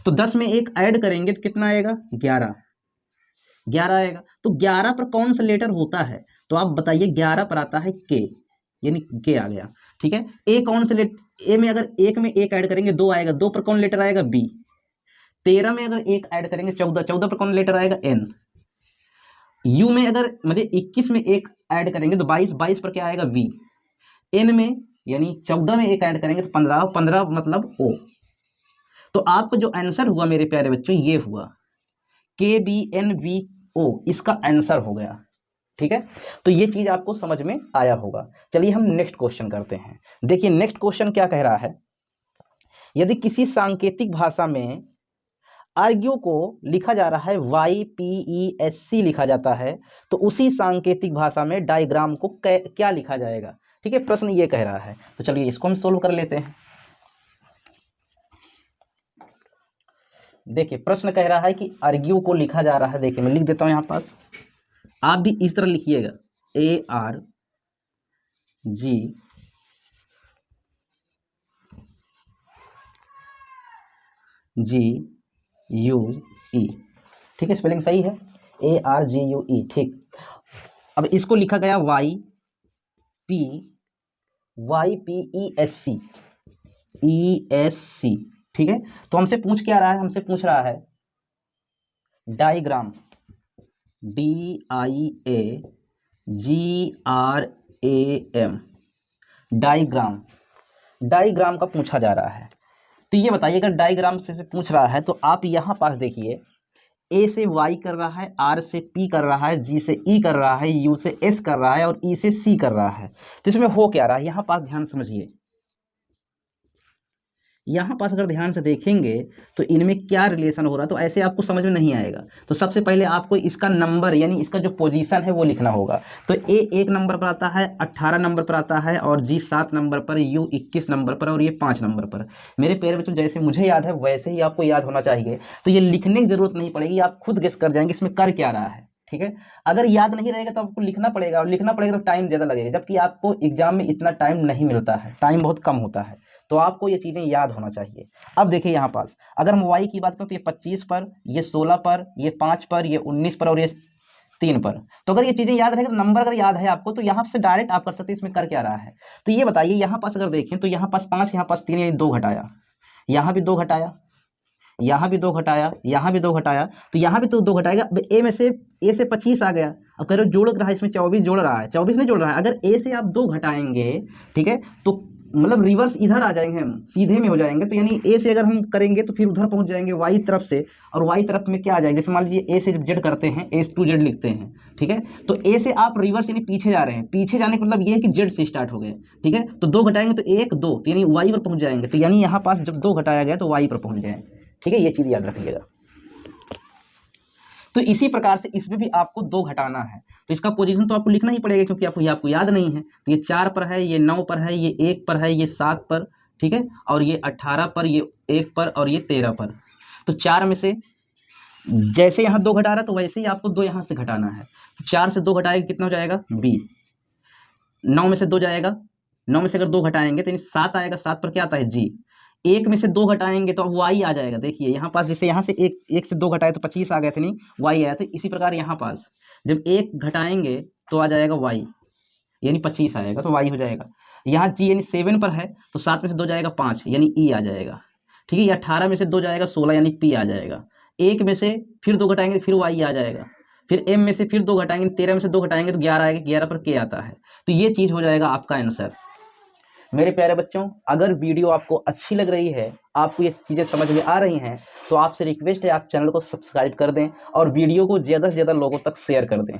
तो 10 में एक ऐड करेंगे तो कितना आएगा, 11 आएगा। तो 11 पर कौन सा लेटर होता है, तो आप बताइए, 11 पर आता है के, यानी के आ गया। ठीक है, ए कौन से लेटर, ए में अगर एक में एक ऐड करेंगे 2 आएगा, 2 पर कौन लेटर आएगा, बी। 13 में अगर एक ऐड करेंगे 14, 14 पर कौन लेटर आएगा, एन। यू में अगर मतलब 21 में एक ऐड करेंगे तो 22, 22 पर क्या आएगा, वी। एन में यानी 14 में एक ऐड करेंगे तो 15, 15 मतलब ओ। तो आपको जो आंसर हुआ मेरे प्यारे बच्चों, ये हुआ KBNVO, इसका आंसर हो गया। ठीक है, तो ये चीज आपको समझ में आया होगा। चलिए हम नेक्स्ट क्वेश्चन करते हैं। देखिए, नेक्स्ट क्वेश्चन क्या कह रहा है, यदि किसी सांकेतिक भाषा में आर्ग्यू को लिखा जा रहा है YPESC लिखा जाता है, तो उसी सांकेतिक भाषा में डायग्राम को क्या लिखा जाएगा। ठीक है, प्रश्न ये कह रहा है, तो चलिए इसको हम सोल्व कर लेते हैं। देखिए, प्रश्न कह रहा है कि आर्ग्यू को लिखा जा रहा है, देखिए मैं लिख देता हूं यहां पास, आप भी इस तरह लिखिएगा, ARGUE, ठीक है, स्पेलिंग सही है, ARGUE। ठीक, अब इसको लिखा गया YPESC, ठीक है। तो हमसे पूछ क्या रहा है, हमसे पूछ रहा है डायग्राम, DIAGRAM, डायग्राम डायग्राम का पूछा जा रहा है। तो ये बताइए अगर डायग्राम से पूछ रहा है तो आप यहाँ पास देखिए, ए से वाई कर रहा है, आर से पी कर रहा है, जी से ई कर रहा है, यू से एस कर रहा है और ई से सी कर रहा है। तो इसमें हो क्या रहा है, यहाँ पास ध्यान समझिए, यहाँ पास अगर ध्यान से देखेंगे तो इनमें क्या रिलेशन हो रहा है, तो ऐसे आपको समझ में नहीं आएगा। तो सबसे पहले आपको इसका नंबर यानी इसका जो पोजीशन है वो लिखना होगा। तो ए 1 नंबर पर आता है, 18 नंबर पर आता है और जी 7 नंबर पर, यू 21 नंबर पर और ये 5 नंबर पर। मेरे प्यारे बच्चों जैसे मुझे याद है वैसे ही आपको याद होना चाहिए। तो ये लिखने की जरूरत नहीं पड़ेगी, आप खुद गेस कर जाएंगे इसमें कर क्या रहा है। ठीक है, अगर याद नहीं रहेगा तो आपको लिखना पड़ेगा, और लिखना पड़ेगा तो टाइम ज़्यादा लगेगा, जबकि आपको एग्जाम में इतना टाइम नहीं मिलता है, टाइम बहुत कम होता है। तो आपको ये चीज़ें याद होना चाहिए। अब देखिए यहाँ पास अगर हम वाई की बात करें तो ये 25 पर, ये 16 पर, ये 5 पर, ये 19 पर और ये 3 पर। तो अगर ये चीज़ें याद रहेगा तो नंबर अगर याद है आपको तो यहाँ से डायरेक्ट आप कर सकते हैं इसमें कर क्या रहा है। तो ये बताइए यहाँ पास अगर देखें तो यहाँ पास 5, यहाँ पास 3, ये 2 घटाया, यहाँ भी 2 घटाया, यहाँ भी 2 घटाया, यहाँ भी 2 घटाया, तो यहाँ भी तो 2 घटाएगा। अब ए में से ए से 25 आ गया, अब कह रहे हो जोड़ रहा है इसमें 24 जोड़ रहा है, 24 नहीं जोड़ रहा है। अगर ए से आप 2 घटाएंगे, ठीक है, तो मतलब रिवर्स इधर आ जाएंगे, हम सीधे में हो जाएंगे। तो यानी ए से अगर हम करेंगे तो फिर उधर पहुंच जाएंगे वाई तरफ से, और वाई तरफ में क्या आ जाएगा, जैसे मान लीजिए ए से जब जेड करते हैं, ए टू जेड लिखते हैं, ठीक है, तो ए से आप रिवर्स यानी पीछे जा रहे हैं, पीछे जाने का मतलब ये है कि जेड से स्टार्ट हो गए। ठीक है, तो 2 घटाएंगे तो 1 2, तो यानी वाई पर पहुंच जाएंगे। तो यानी यहाँ पास जब 2 घटाया गया तो वाई पर पहुंच गए। ठीक है, ये चीज़ याद रखिएगा। तो इसी प्रकार से इसमें भी आपको 2 घटाना है, तो इसका पोजीशन तो आपको लिखना ही पड़ेगा क्योंकि आपको याद नहीं है। तो ये 4 पर है, ये 9 पर है, ये 1 पर है, ये 7 पर, ठीक है, और ये 18 पर, ये 1 पर और ये 13 पर। तो 4 में से जैसे यहाँ 2 घटा रहा है तो वैसे ही आपको 2 यहाँ से घटाना है। तो 4 से 2 घटाएगा कितना हो जाएगा, बी। 9 में से 2 जाएगा, 9 में से अगर 2 घटाएंगे तो 7 आएगा, 7 पर क्या आता है, जी। 1 में से 2 घटाएंगे तो अब वाई आ जाएगा। देखिए यहाँ पास जैसे यहाँ से 1 से 2 घटाए तो 25 आ गए थे, नहीं वाई आया। तो इसी प्रकार यहाँ पास जब 1 घटाएंगे तो आ जाएगा वाई, यानी 25 आएगा, तो वाई हो जाएगा। यहाँ जी यानी 7 पर है तो 7 में से 2 जाएगा 5, यानी ई आ जाएगा। ठीक है, ये 18 में से 2 जाएगा 16, यानी पी आ जाएगा। 1 में से फिर 2 घटाएंगे फिर वाई आ जाएगा। फिर एम में से फिर 2 घटाएंगे, 13 में से 2 घटाएंगे तो 11 आएगा, 11 पर के आता है। तो ये चीज़ हो जाएगा आपका आंसर। मेरे प्यारे बच्चों, अगर वीडियो आपको अच्छी लग रही है, आपको ये चीज़ें समझ में आ रही हैं, तो आपसे रिक्वेस्ट है आप चैनल को सब्सक्राइब कर दें और वीडियो को ज़्यादा से ज़्यादा लोगों तक शेयर कर दें।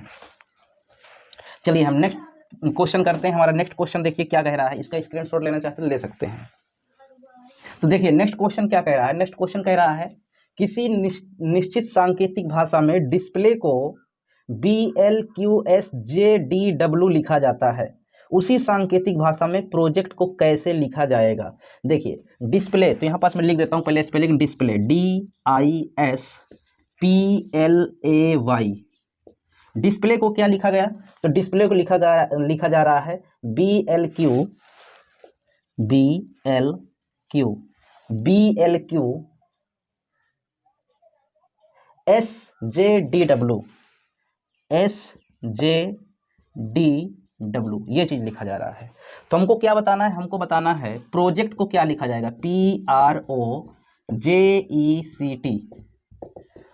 चलिए हम नेक्स्ट क्वेश्चन करते हैं। हमारा नेक्स्ट क्वेश्चन देखिए क्या कह रहा है, इसका स्क्रीनशॉट लेना चाहते हैं ले सकते हैं। तो देखिए नेक्स्ट क्वेश्चन क्या कह रहा है। नेक्स्ट क्वेश्चन कह रहा है किसी निश्चित सांकेतिक भाषा में डिस्प्ले को BLQSJDW लिखा जाता है, उसी सांकेतिक भाषा में प्रोजेक्ट को कैसे लिखा जाएगा। देखिए डिस्प्ले, तो यहाँ पास मैं लिख देता हूँ पहले स्पेलिंग, डिस्प्ले DISPLAY। डिस्प्ले को क्या लिखा गया, तो डिस्प्ले को लिखा जा रहा है SJDW, ये चीज़ लिखा जा रहा है। तो हमको क्या बताना है, हमको बताना है प्रोजेक्ट को क्या लिखा जाएगा, PROJECT।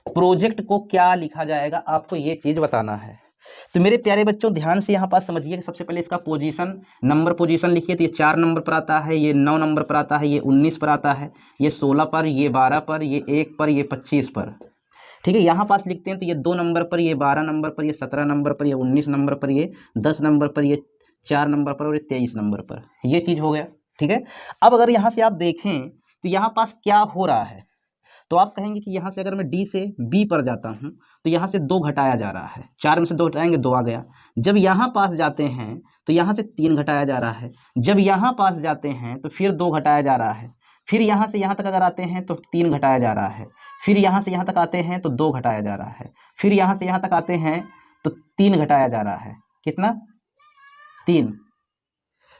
प्रोजेक्ट को क्या लिखा जाएगा, आपको ये चीज़ बताना है। तो मेरे प्यारे बच्चों ध्यान से यहाँ पास समझिए कि सबसे पहले इसका पोजीशन नंबर पोजीशन लिखिए। तो ये 4 नंबर पर आता है, ये 9 नंबर पर आता है, ये 19 पर आता है, ये 16 पर, ये 12 पर, ये 1 पर, ये 25 पर। ठीक है, यहाँ पास लिखते हैं तो ये 2 नंबर पर, ये 12 नंबर पर, ये 17 नंबर पर, ये 19 नंबर पर, ये 10 नंबर पर, ये 4 नंबर पर और ये 23 नंबर पर। ये चीज़ हो गया। ठीक है, अब अगर यहाँ से आप देखें तो यहाँ पास क्या हो रहा है, तो आप कहेंगे कि यहाँ से अगर मैं डी से बी पर जाता हूँ तो यहाँ से 2 घटाया जा रहा है, 4 में से 2 घटाएंगे 2 आ गया। जब यहाँ पास जाते हैं तो यहाँ से 3 घटाया जा रहा है। जब यहाँ पास जाते हैं तो फिर 2 घटाया जा रहा है। फिर यहाँ से यहाँ तक अगर आते हैं तो 3 घटाया जा रहा है। फिर यहाँ से यहाँ तक आते हैं तो 2 घटाया जा रहा है। फिर यहाँ से यहाँ तक आते हैं तो 3 घटाया जा रहा है। कितना, 3।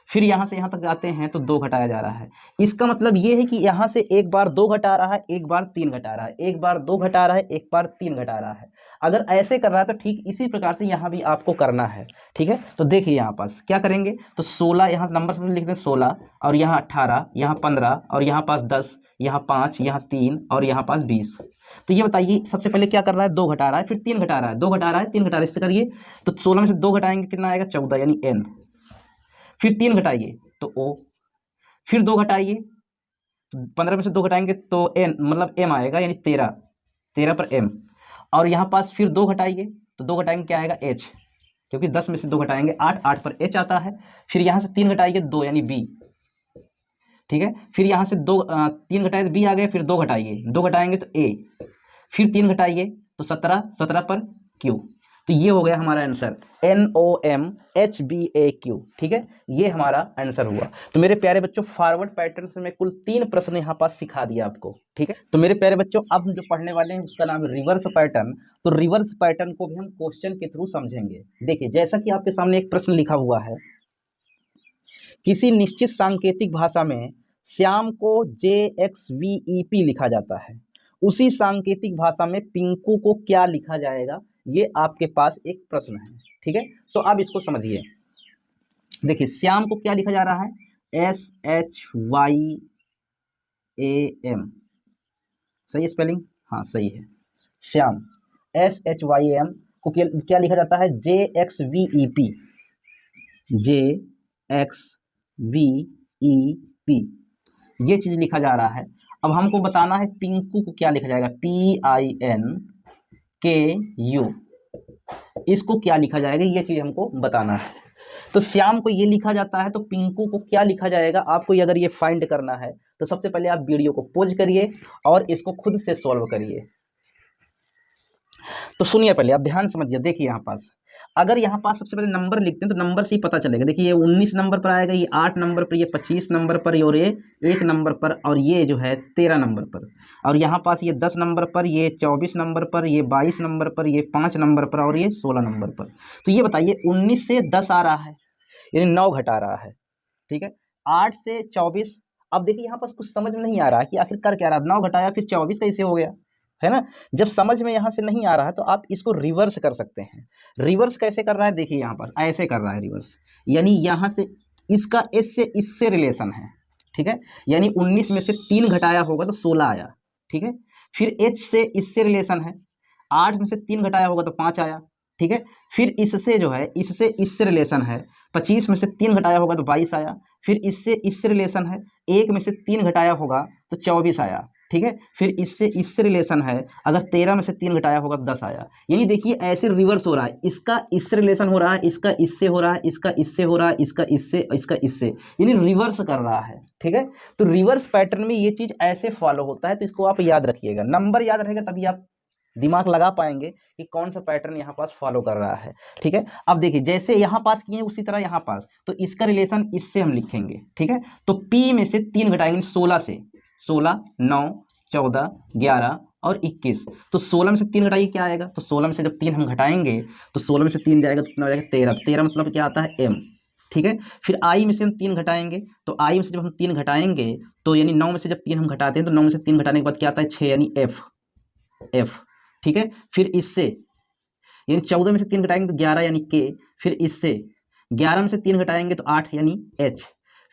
फिर यहाँ से यहाँ तक आते हैं तो 2 घटाया जा रहा है। इसका मतलब ये है कि यहाँ से एक बार 2 घटा रहा है, एक बार 3 घटा रहा है, एक बार 2 घटा रहा है, एक बार 3 घटा रहा है। अगर ऐसे कर रहा है तो ठीक इसी प्रकार से यहाँ भी आपको करना है। ठीक है, तो देखिए यहाँ पास क्या करेंगे, तो 16 यहाँ नंबर से लिख दें 16, और यहाँ 18, यहाँ 15 और यहाँ पास 10, यहाँ 5, यहाँ 3 और यहाँ पास 20। तो ये बताइए सबसे पहले क्या कर रहा है, 2 घटा रहा है, फिर 3 घटा रहा है, 2 घटा रहा है, 3 घटा रहा है, इससे करिए। तो 16 में से 2 घटाएंगे कितना आएगा, 14, यानी N। फिर 3 घटाइए तो O, फिर 2 घटाइए, तो 15 में से 2 घटाएंगे तो n मतलब m आएगा, यानी 13, 13 पर m। और यहाँ पास फिर 2 घटाइए, तो 2 घटाएंगे क्या आएगा, h, क्योंकि 10 में से 2 घटाएंगे 8, 8 पर h आता है। फिर यहाँ से 3 घटाइए 2, यानी b, ठीक है। फिर यहाँ से 3 घटाए तो b आ गए, फिर 2 घटाइए, 2 घटाएंगे तो a, फिर 3 घटाइए तो 17, 17 पर q। तो ये हो गया हमारा आंसर, NOMHBAQ, ठीक है, ये हमारा आंसर हुआ। तो मेरे प्यारे बच्चों, फॉरवर्ड पैटर्न से मैं कुल 3 प्रश्न यहाँ पास सिखा दिया आपको, ठीक है। तो मेरे प्यारे बच्चों, अब हम जो पढ़ने वाले हैं उसका नाम है रिवर्स पैटर्न। तो रिवर्स पैटर्न को भी हम क्वेश्चन के थ्रू समझेंगे। देखिए, जैसा कि आपके सामने एक प्रश्न लिखा हुआ है, किसी निश्चित सांकेतिक भाषा में श्याम को JXVEP लिखा जाता है, उसी सांकेतिक भाषा में पिंकू को क्या लिखा जाएगा, ये आपके पास एक प्रश्न है, ठीक है। तो अब इसको समझिए। देखिए, श्याम को क्या लिखा जा रहा है, SHYAM, सही है स्पेलिंग, हाँ सही है। श्याम SHYAM को क्या लिखा जाता है, JXVEP, JXVEP, ये चीज लिखा जा रहा है। अब हमको बताना है पिंकू को क्या लिखा जाएगा, PINKU, इसको क्या लिखा जाएगा, ये चीज हमको बताना है। तो श्याम को ये लिखा जाता है, तो पिंकू को क्या लिखा जाएगा, आपको अगर ये फाइंड करना है तो सबसे पहले आप वीडियो को पॉज करिए और इसको खुद से सॉल्व करिए। तो सुनिए, पहले आप ध्यान समझिए। देखिए, यहाँ पास अगर यहाँ पास सबसे पहले नंबर लिखते हैं तो नंबर से ही पता चलेगा। देखिए, ये 19 नंबर पर आएगा, ये 8 नंबर पर, ये 25 नंबर पर, और ये 1 नंबर पर, और ये जो है 13 नंबर पर, और यहाँ पास ये 10 नंबर पर, ये 24 नंबर पर, ये 22 नंबर पर, ये 5 नंबर पर, और ये 16 नंबर पर। तो ये बताइए, 19 से 10 आ रहा है, यानी 9 घटा रहा है, ठीक है। 8 से 24, अब देखिए यहाँ पास कुछ समझ में नहीं आ रहा है कि आखिर कर क्या रहा है, 9 घटाया फिर 24 कैसे हो गया, है ना। जब समझ में यहाँ से नहीं आ रहा है तो आप इसको रिवर्स कर सकते हैं। रिवर्स कैसे कर रहा है, देखिए यहाँ पर ऐसे कर रहा है रिवर्स, यानी यहाँ से इसका एस से इससे रिलेशन है, ठीक है। यानी 19 में से 3 घटाया होगा तो 16 आया, ठीक है। फिर एच से इससे रिलेशन है, 8 में से 3 घटाया होगा तो 5 आया, ठीक है। फिर इससे जो है, इससे इससे रिलेशन है, 25 में से 3 घटाया होगा तो 22 आया। फिर इससे इससे रिलेशन है, 1 में से 3 घटाया होगा तो 24 आया, ठीक है। फिर इससे रिलेशन है, अगर 13 में से 3 घटाया होगा तो 10 आया। यानी देखिए, ऐसे रिवर्स हो रहा है, इसका इससे रिलेशन हो रहा है, इसका इससे हो रहा है, इसका इससे हो रहा है, इसका इससे, इसका इससे, यानी रिवर्स कर रहा है, ठीक है। तो रिवर्स पैटर्न में ये चीज ऐसे फॉलो होता है, तो इसको आप याद रखिएगा। नंबर याद रहेगा तभी आप दिमाग लगा पाएंगे कि कौन सा पैटर्न यहाँ पास फॉलो कर रहा है, ठीक है। अब देखिए, जैसे यहाँ पास किए उसी तरह यहाँ पास, तो इसका रिलेशन इससे हम लिखेंगे, ठीक है। तो P में से 3 घटाएंगे, 16 से, 16, 9, 14, 11 और 21। तो 16 में से 3 घटाइए, क्या आएगा, तो 16 में से जब 3 हम घटाएंगे तो 16 में से 3 जाएगा तो कितना हो जाएगा, 13। 13 मतलब क्या आता है, M, ठीक है। फिर I में से हम 3 घटाएंगे, तो I में से जब हम 3 घटाएंगे तो यानी 9 में से जब 3 हम घटाते हैं तो 9 में से 3 घटाने के बाद क्या आता है, 6, यानी F, ठीक है। फिर इससे यानी 14 में से 3 घटाएंगे तो 11, यानी K। फिर इससे 11 में से 3 घटाएंगे तो 8, यानी H।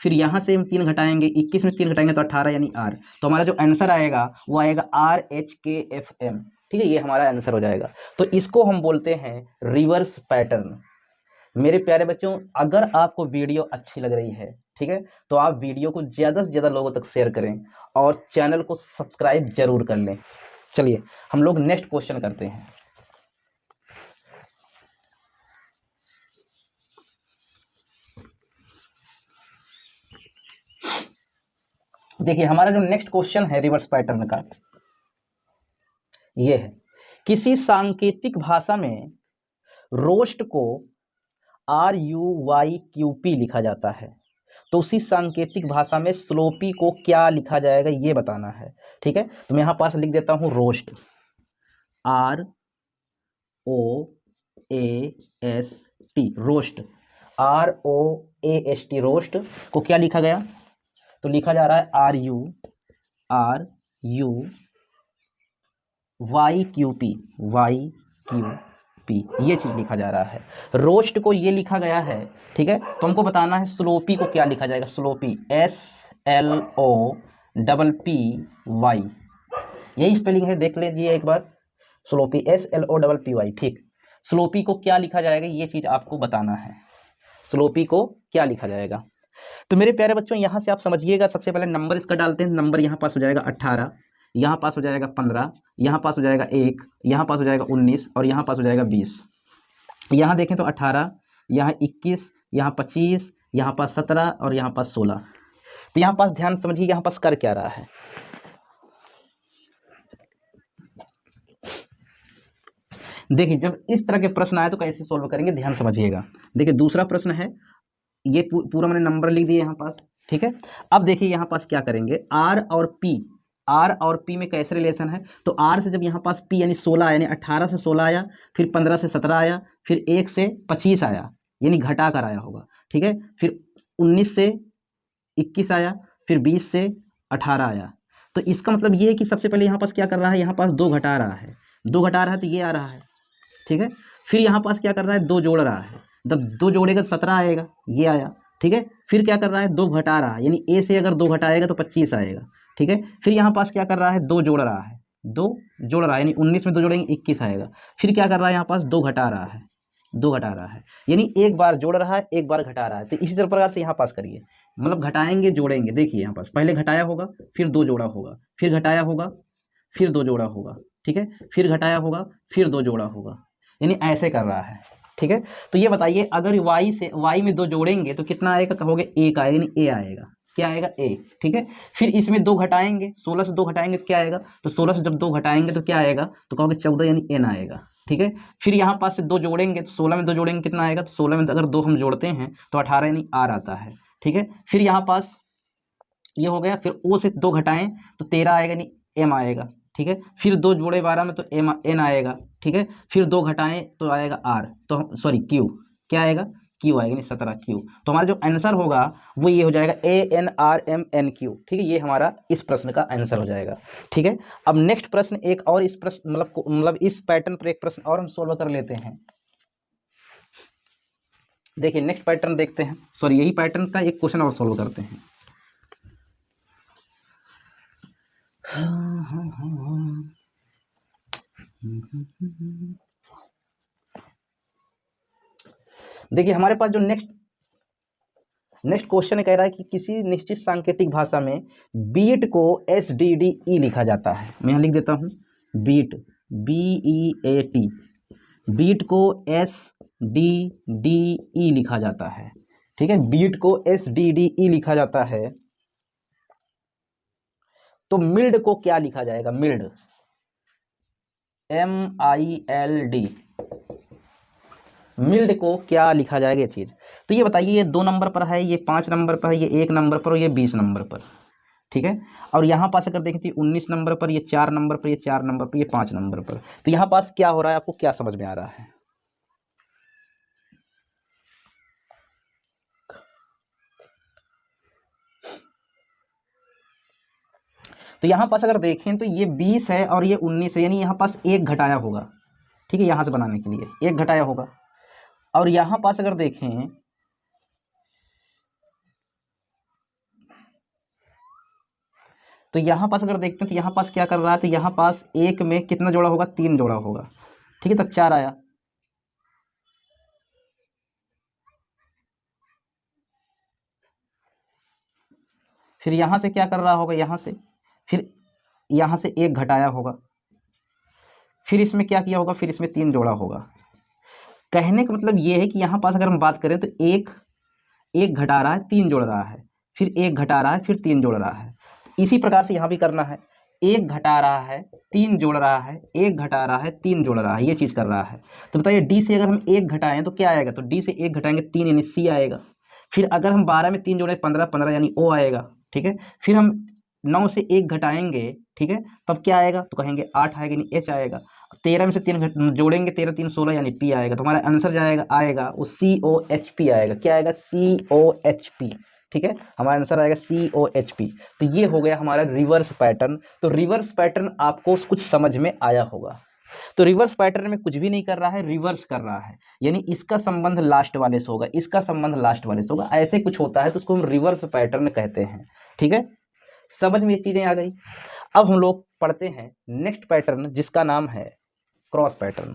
फिर यहाँ से हम 3 घटाएंगे, 21 में 3 घटाएंगे तो 18, यानी R। तो हमारा जो आंसर आएगा वो आएगा RHKFM, ठीक है। ये हमारा आंसर हो जाएगा। तो इसको हम बोलते हैं रिवर्स पैटर्न। मेरे प्यारे बच्चों, अगर आपको वीडियो अच्छी लग रही है, ठीक है, तो आप वीडियो को ज़्यादा से ज़्यादा लोगों तक शेयर करें और चैनल को सब्सक्राइब जरूर कर लें। चलिए, हम लोग नेक्स्ट क्वेश्चन करते हैं। देखिए, हमारा जो नेक्स्ट क्वेश्चन है रिवर्स पैटर्न का, ये है, किसी सांकेतिक भाषा में रोस्ट को RUYQP लिखा जाता है, तो उसी सांकेतिक भाषा में स्लोपी को क्या लिखा जाएगा, ये बताना है, ठीक है। तो मैं यहाँ पास लिख देता हूँ roast, ROAST, roast, ROAST, roast को क्या लिखा गया, तो लिखा जा रहा है RUYQP, ये चीज लिखा जा रहा है। रोस्ट को ये लिखा गया है, ठीक है। तो हमको बताना है स्लोपी को क्या लिखा जाएगा, स्लोपी SLOPPY, यही स्पेलिंग है, देख लीजिए एक बार, स्लोपी SLOPPY, ठीक। स्लोपी को क्या लिखा जाएगा, ये चीज आपको बताना है, स्लोपी को क्या लिखा जाएगा। तो मेरे प्यारे बच्चों यहाँ से आप समझिएगा, सबसे पहले नंबर इसका डालते हैं। नंबर यहाँ पास हो जाएगा 18, यहाँ पास हो जाएगा 15, यहाँ पास हो जाएगा 1, यहाँ पास हो जाएगा 19 और यहाँ पास हो जाएगा 20। यहाँ देखें तो 18, यहाँ 21, यहाँ 25, यहाँ पास 17 और यहाँ पास 16। तो यहाँ पास ध्यान समझिए यहाँ पास कर क्या रहा है। देखिए जब इस तरह के प्रश्न आए तो कैसे सोल्व करेंगे, ध्यान समझिएगा। देखिए दूसरा प्रश्न है, ये पूरा मैंने नंबर लिख दिए यहाँ पास, ठीक है। अब देखिए यहाँ पास क्या करेंगे, आर और पी में कैसे रिलेशन है, तो आर से जब यहाँ पास पी यानी 16 यानी 18 से 16 आया, फिर 15 से 17 आया, फिर 1 से 25 आया यानी घटा कर आया होगा, ठीक है। फिर 19 से 21 आया, फिर 20 से 18 आया। तो इसका मतलब ये है कि सबसे पहले यहाँ पास क्या कर रहा है, यहाँ पास 2 घटा रहा है, 2 घटा रहा है तो ये आ रहा है, ठीक है। फिर यहाँ पास क्या कर रहा है, 2 जोड़ रहा है, जब 2 जोड़ेगा तो 17 आएगा, ये आया, ठीक है। फिर क्या कर रहा है, 2 घटा रहा है, यानी ए से अगर 2 घटाएगा तो 25 आएगा, ठीक है। फिर यहाँ पास क्या कर रहा है, 2 जोड़ रहा है, 2 जोड़ रहा है यानी 19 में 2 जोड़ेंगे 21 आएगा। फिर क्या कर रहा है, यहाँ पास 2 घटा रहा है, 2 घटा रहा है, यानी एक बार जोड़ रहा है एक बार घटा रहा है। तो इसी प्रकार से यहाँ पास करिए, मतलब घटाएंगे जोड़ेंगे। देखिए यहाँ पास पहले घटाया होगा, फिर 2 जोड़ा होगा, फिर घटाया होगा, फिर 2 जोड़ा होगा, ठीक है। फिर घटाया होगा, फिर 2 जोड़ा होगा, यानी ऐसे कर रहा है, ठीक है। तो ये बताइए अगर y में 2 जोड़ेंगे तो कितना आएगा, कहोगे 1 आएगा, यानी a आएगा, क्या आएगा a, ठीक है। फिर इसमें 2 घटाएंगे, 16 से 2 घटाएंगे तो क्या आएगा, तो 16 से जब 2 घटाएंगे तो क्या आएगा, तो कहोगे 14 यानी n आएगा, ठीक है। फिर यहाँ पास से 2 जोड़ेंगे तो 16 में 2 जोड़ेंगे कितना आएगा, तो 16 में अगर 2 हम जोड़ते हैं तो 18 यानी r आता है, ठीक है। फिर यहाँ पास ये हो गया, फिर o से 2 घटाएं तो 13 आएगा यानी m आएगा, ठीक है। फिर 2 जोड़े 12 में तो n आएगा, ठीक है। फिर 2 घटाएं तो आएगा r, तो सॉरी q, क्या आएगा, q आएगा यानी 17 q। तो हमारा जो आंसर होगा वो ये हो जाएगा ANRMNQ, ठीक है। ये हमारा इस प्रश्न का आंसर हो जाएगा, ठीक है। अब नेक्स्ट प्रश्न एक और, इस प्रश्न मतलब इस पैटर्न पर एक प्रश्न और हम सोल्व कर लेते हैं। देखिए नेक्स्ट पैटर्न देखते हैं, सॉरी यही पैटर्न का एक क्वेश्चन और सोल्व करते हैं। देखिए हमारे पास जो नेक्स्ट क्वेश्चन कह रहा है कि किसी निश्चित सांकेतिक भाषा में बीट को SDDE लिखा जाता है। मैं यहाँ लिख देता हूँ, बीट BEAT, बीट को SDDE लिखा जाता है, ठीक है। बीट को SDDE लिखा जाता है, तो मिल्ड को क्या लिखा जाएगा, मिल्ड MILD, मिल्ड को क्या लिखा जाएगा ये चीज़। तो ये बताइए, ये 2 नंबर पर है, ये 5 नंबर पर है, ये 1 नंबर पर और ये 20 नंबर पर, ठीक है। और यहाँ पास अगर देखें तो 19 नंबर पर, ये 4 नंबर पर, ये 4 नंबर पर, ये 5 नंबर पर। तो यहाँ पास क्या हो रहा है, आपको क्या समझ में आ रहा है। तो यहाँ पास अगर देखें तो ये 20 है और ये 19 है, यानी यहाँ पास 1 घटाया होगा, ठीक है। यहाँ से बनाने के लिए 1 घटाया होगा। और यहाँ पास अगर देखें तो यहाँ पास अगर देखते हैं तो यहाँ पास क्या कर रहा है, तो यहाँ पास 1 में कितना जोड़ा होगा, 3 जोड़ा होगा, ठीक है। तब 4 आया। फिर यहाँ से क्या कर रहा होगा, यहाँ से फिर यहाँ से 1 घटाया होगा, फिर इसमें क्या किया होगा, फिर इसमें 3 जोड़ा होगा। कहने का मतलब ये है कि यहाँ पास अगर हम बात करें तो 1 घटा रहा है 3 जोड़ रहा है, फिर 1 घटा रहा है फिर 3 जोड़ रहा है। इसी प्रकार से यहाँ भी करना है, 1 घटा रहा है 3 जोड़ रहा है, 1 घटा रहा है 3 जोड़ रहा है, ये चीज़ कर रहा है। तो बताइए डी से अगर हम 1 घटाएं तो क्या आएगा, तो डी से 1 घटाएंगे 3 यानी सी आएगा। फिर अगर हम 12 में 3 जोड़े 15, 15 यानी ओ आएगा, ठीक है। फिर हम 9 से 1 घटाएंगे, ठीक है, तब क्या आएगा, तो कहेंगे 8 आएगा यानी एच आएगा। 13 में से 3 जोड़ेंगे, 13 3 16 यानी पी आएगा। तो हमारा आंसर जाएगा आएगा वो COHP आएगा, क्या आएगा, COHP, ठीक है। हमारा आंसर आएगा COHP। तो ये हो गया हमारा रिवर्स पैटर्न। तो रिवर्स पैटर्न आपको कुछ समझ में आया होगा। तो रिवर्स पैटर्न में कुछ भी नहीं कर रहा है, रिवर्स कर रहा है, यानी इसका संबंध लास्ट वाले से होगा, इसका संबंध लास्ट वाले से होगा, ऐसे कुछ होता है तो उसको हम रिवर्स पैटर्न कहते हैं, ठीक है। समझ में ये चीजें आ गई। अब हम लोग पढ़ते हैं नेक्स्ट पैटर्न जिसका नाम है क्रॉस पैटर्न।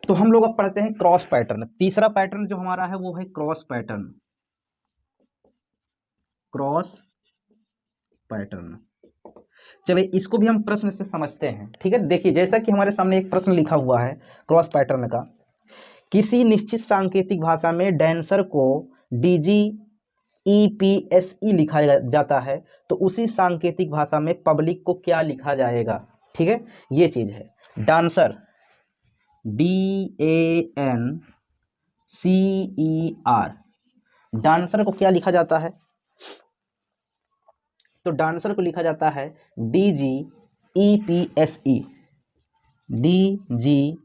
तो हम लोग अब पढ़ते हैं क्रॉस पैटर्न। तीसरा पैटर्न जो हमारा है वो है क्रॉस पैटर्न। क्रॉस पैटर्न, चलिए इसको भी हम प्रश्न से समझते हैं। ठीक है, देखिए जैसा कि हमारे सामने एक प्रश्न लिखा हुआ है क्रॉस पैटर्न का, किसी निश्चित सांकेतिक भाषा में डांसर को डीजी ईपीएसई लिखा जाता है तो उसी सांकेतिक भाषा में पब्लिक को क्या लिखा जाएगा। ठीक है, ये चीज है डांसर, DANCER, डांसर को क्या लिखा जाता है, तो डांसर को लिखा जाता है DGEPSE, DGEPSE,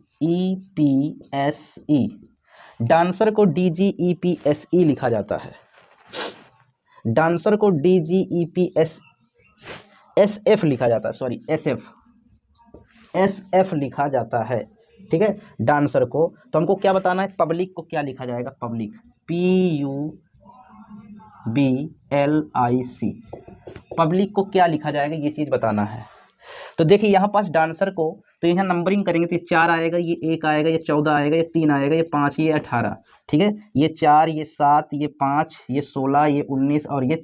डांसर को DGEPSE लिखा जाता है। डांसर को DGEPSF लिखा जाता है, सॉरी SF लिखा जाता है। ठीक है, डांसर को, तो हमको क्या बताना है, पब्लिक को क्या लिखा जाएगा, पब्लिक PUBLIC, पब्लिक को क्या लिखा जाएगा ये चीज बताना है। तो देखिए यहाँ पास डांसर को, तो यहाँ नंबरिंग करेंगे तो ये 4 आएगा, ये 1 आएगा, ये 14 आएगा, ये 3 आएगा, ये 5, ये 18। ठीक है, ये 4, ये 7, ये 5, ये 16, ये 19 और ये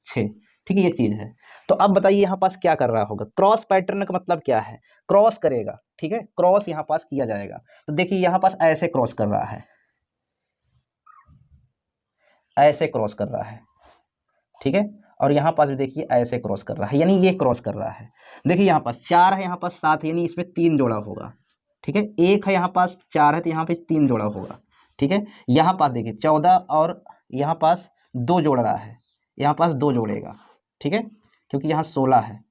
6। ठीक है, ये चीज है। तो अब बताइए यहाँ पास क्या कर रहा होगा, क्रॉस पैटर्न का मतलब क्या है, क्रॉस करेगा। ठीक है, क्रॉस यहाँ पास किया जाएगा। तो देखिए यहाँ पास ऐसे क्रॉस कर रहा है, ऐसे क्रॉस कर रहा है। ठीक है, और यहाँ पास भी देखिए ऐसे क्रॉस कर रहा है, यानी ये क्रॉस कर रहा है। देखिए यहाँ पास 4 है, यहाँ पास 7 है, यानी इसमें 3 जोड़ा होगा। ठीक है, 1 है, यहाँ पास 4 है, तो यहाँ पे 3 जोड़ा होगा। ठीक है, यहाँ पास देखिए 14 और यहाँ पास 2 जोड़ रहा है, यहाँ पास 2 जोड़ेगा। ठीक है, क्योंकि यहाँ 16 है।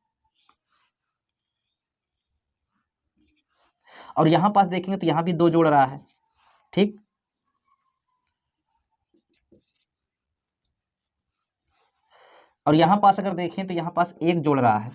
और यहाँ पास देखेंगे तो यहाँ भी 2 जोड़ रहा है। ठीक, और यहाँ पास अगर देखें तो यहाँ पास 1 जोड़ रहा है,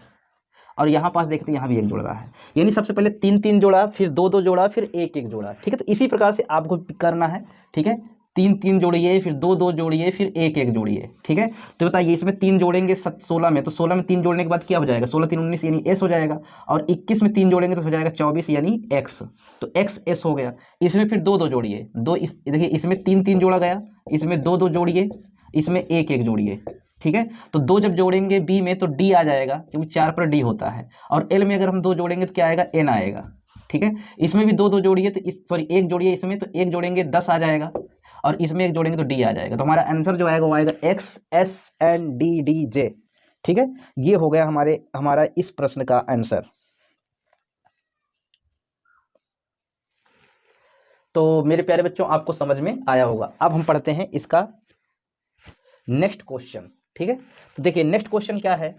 और यहाँ पास देखते हैं यहाँ भी 1 जोड़ रहा है। यानी सबसे पहले 3-3 जोड़ा, फिर 2-2 जोड़ा, फिर 1-1 जोड़ा। ठीक है, तो इसी प्रकार से आपको करना है। ठीक है, 3-3 जोड़िए, फिर 2-2 जोड़िए, फिर 1-1 जोड़िए। ठीक है, तो बताइए इसमें 3 जोड़ेंगे 16 में, तो 16 में 3 जोड़ने के बाद क्या हो जाएगा, 16 3 19 यानी S हो जाएगा। और 21 में 3 जोड़ेंगे तो हो जाएगा 24 यानी X, तो XS हो गया। इसमें फिर 2-2 जोड़िए, देखिए इसमें 3-3 जोड़ा गया, इसमें 2-2 जोड़िए, इसमें 1-1 जोड़िए। ठीक है, तो 2 जब जोड़ेंगे बी में तो डी आ जाएगा, क्योंकि 4 पर डी होता है। और एल में अगर हम 2 जोड़ेंगे तो क्या आएगा, एन आएगा। ठीक है, इसमें भी 2-2 जोड़िए, तो सॉरी 1 जोड़िए इसमें, तो 1 जोड़ेंगे 10 आ जाएगा, और इसमें 1 जोड़ेंगे तो डी आ जाएगा। तो हमारा आंसर जो आएगा वो आएगा XSNDDJ। ठीक है, ये हो गया हमारा इस प्रश्न का आंसर। तो मेरे प्यारे बच्चों आपको समझ में आया होगा। अब हम पढ़ते हैं इसका नेक्स्ट क्वेश्चन। ठीक है, तो देखिए नेक्स्ट क्वेश्चन क्या है,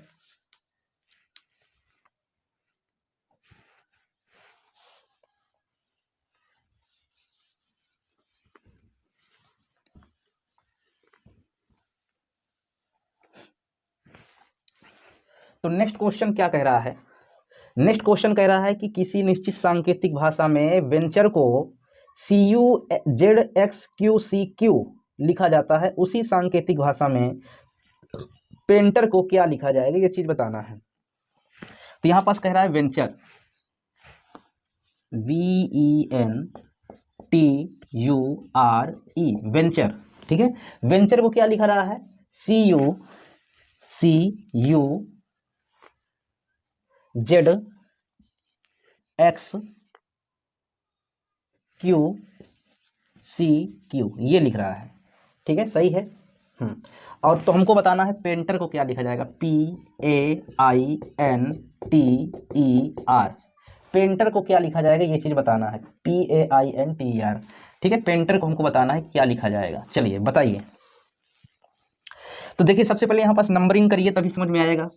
तो नेक्स्ट क्वेश्चन क्या कह रहा है, नेक्स्ट क्वेश्चन कह रहा है कि किसी निश्चित सांकेतिक भाषा में वेंचर को CUZXQCQ लिखा जाता है, उसी सांकेतिक भाषा में पेंटर को क्या लिखा जाएगा, ये चीज बताना है। तो यहां पास कह रहा है वेंचर, VENTURE, वेंचर। ठीक है, वेंचर को क्या लिखा रहा है, CUZXQCQ, ये लिख रहा है। ठीक है, सही है। और तो हमको बताना है पेंटर को क्या लिखा जाएगा, PAINTER, पेंटर को क्या लिखा जाएगा ये चीज बताना है, PAINTER। ठीक है, पेंटर को हमको बताना है क्या लिखा जाएगा। चलिए बताइए। तो देखिए सबसे पहले यहाँ पास नंबरिंग करिए तभी समझ में आएगा।